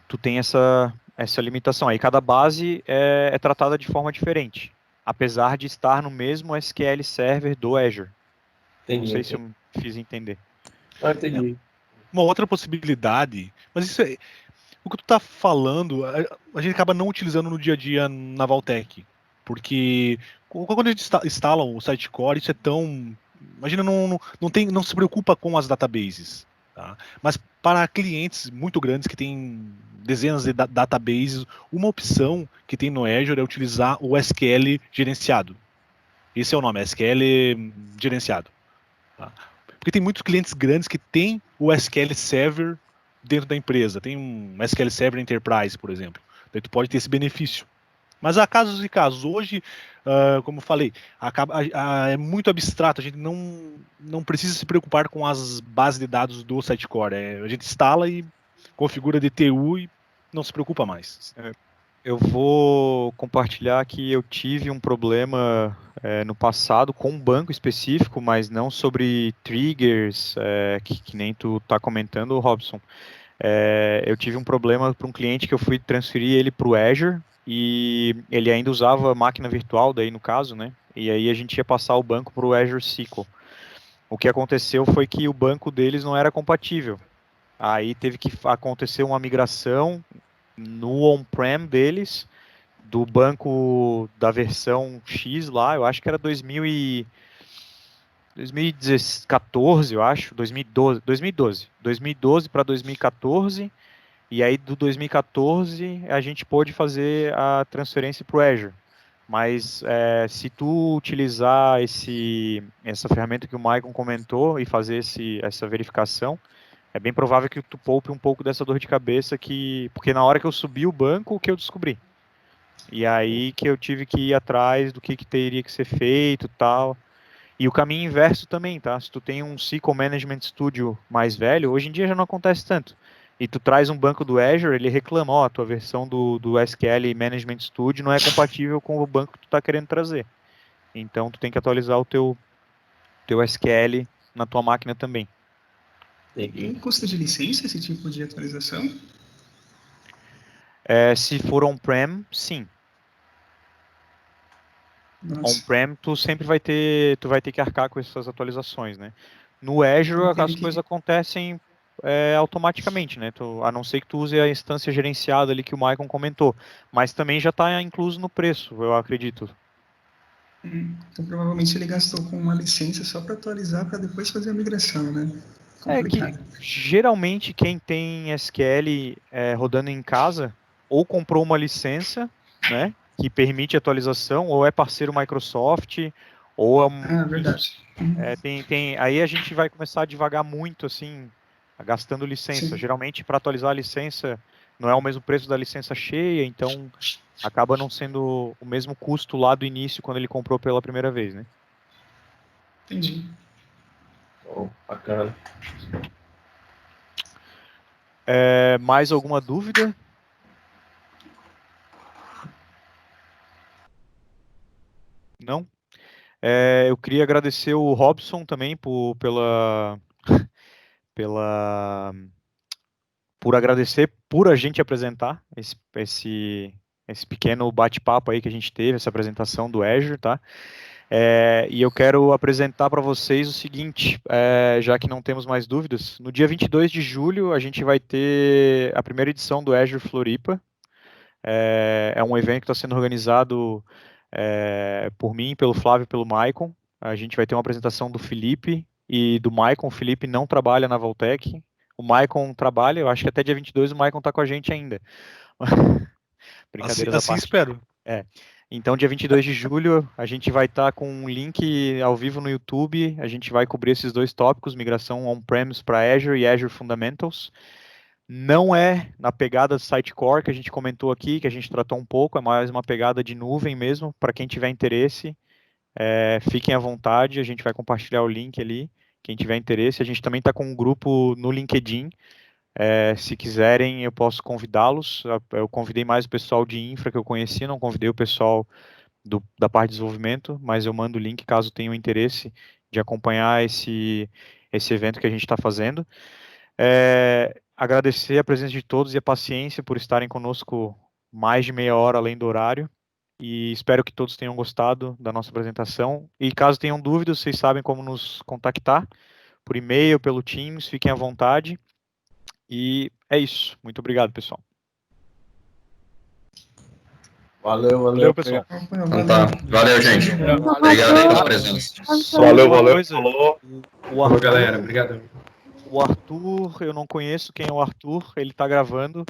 tu tem essa limitação. Aí cada base é tratada de forma diferente. apesar de estar no mesmo SQL Server do Azure. Entendi. Não sei se eu fiz entender. Entendi. Uma outra possibilidade, mas isso é, o que tu tá falando, a gente acaba não utilizando no dia a dia na Valtech, porque quando a gente instala o Sitecore, isso é tão, imagina, não se preocupa com as databases, tá? Mas para clientes muito grandes que têm dezenas de databases, uma opção que tem no Azure é utilizar o SQL gerenciado. Esse é o nome, SQL gerenciado. Tá? Porque tem muitos clientes grandes que têm o SQL Server dentro da empresa. Tem um SQL Server Enterprise, por exemplo. Daí tu pode ter esse benefício. Mas há casos e casos. Hoje, como eu falei, é muito abstrato. A gente não precisa se preocupar com as bases de dados do Sitecore. A gente instala e configura DTU e não se preocupa mais. Eu vou compartilhar que eu tive um problema no passado com um banco específico, mas não sobre triggers, que nem tu está comentando, Robson. Eu tive um problema para um cliente que eu fui transferir ele para o Azure e ele ainda usava máquina virtual, daí no caso, né? E aí a gente ia passar o banco para o Azure SQL. O que aconteceu foi que o banco deles não era compatível. Aí teve que acontecer uma migração no on-prem deles, do banco da versão X lá, eu acho que era 2014, eu acho, 2012 para 2014, e aí do 2014 a gente pôde fazer a transferência para o Azure. Mas se tu utilizar essa ferramenta que o Maicon comentou e fazer essa verificação, é bem provável que tu poupe um pouco dessa dor de cabeça, porque na hora que eu subi o banco, o que eu descobri. E aí que eu tive que ir atrás do que teria que ser feito e tal. E o caminho inverso também, tá? Se tu tem um SQL Management Studio mais velho, hoje em dia já não acontece tanto. E tu traz um banco do Azure, ele reclama, ó, a tua versão do SQL Management Studio não é compatível com o banco que tu tá querendo trazer. Então tu tem que atualizar o teu SQL na tua máquina também. Tem custo de licença esse tipo de atualização? Se for on-prem, sim. On-prem, tu vai ter que arcar com essas atualizações, né? No Azure, as coisas acontecem automaticamente, né? A não ser que tu use a instância gerenciada ali que o Maicon comentou. Mas também já está incluso no preço, eu acredito. Então, provavelmente ele gastou com uma licença só para atualizar, para depois fazer a migração, né? Que geralmente quem tem SQL rodando em casa, ou comprou uma licença, né? Que permite atualização, ou é parceiro Microsoft, ou é verdade. Aí a gente vai começar a devagar muito, assim, gastando licença. Sim. Geralmente, para atualizar a licença, não é o mesmo preço da licença cheia, então acaba não sendo o mesmo custo lá do início, quando ele comprou pela primeira vez, né? Entendi. Bacana. Mais alguma dúvida? Não? Eu queria agradecer o Robson também por agradecer por a gente apresentar esse pequeno bate-papo aí que a gente teve, essa apresentação do Azure, tá? E eu quero apresentar para vocês o seguinte, já que não temos mais dúvidas, no dia 22 de julho a gente vai ter a primeira edição do Azure Floripa. É um evento que está sendo organizado por mim, pelo Flávio e pelo Maicon. A gente vai ter uma apresentação do Felipe e do Maicon. O Felipe não trabalha na Valtech. O Maicon trabalha, eu acho que até dia 22 o Maicon está com a gente ainda. Brincadeiras à assim parte. Espero. Então, dia 22 de julho, a gente vai estar com um link ao vivo no YouTube. A gente vai cobrir esses dois tópicos, migração on-premise para Azure e Azure Fundamentals. Não é na pegada do Sitecore que a gente comentou aqui, que a gente tratou um pouco, é mais uma pegada de nuvem mesmo. Para quem tiver interesse, fiquem à vontade, a gente vai compartilhar o link ali. Quem tiver interesse, a gente também está com um grupo no LinkedIn. Se quiserem, eu posso convidá-los. Eu convidei mais o pessoal de infra que eu conheci, não convidei o pessoal da parte de desenvolvimento, mas eu mando o link caso tenham interesse de acompanhar esse evento que a gente está fazendo. Agradecer a presença de todos e a paciência por estarem conosco mais de meia hora além do horário. E espero que todos tenham gostado da nossa apresentação. E caso tenham dúvidas, vocês sabem como nos contactar, por e-mail, pelo Teams, fiquem à vontade. E é isso. Muito obrigado, pessoal. Valeu, pessoal. Então tá. Valeu, gente. Obrigado aí pela presença. Valeu. Falou. O Arthur, galera. Obrigado. O Arthur, eu não conheço quem é o Arthur, ele tá gravando.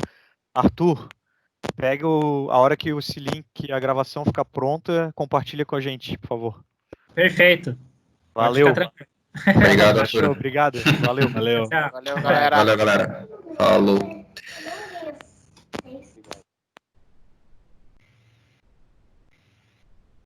Arthur, pega a hora que esse link, a gravação ficar pronta, compartilha com a gente, por favor. Perfeito. Valeu. Obrigado, Arthur. Obrigado. Valeu. Valeu. Tchau. Valeu, galera. Valeu, galera. Falou.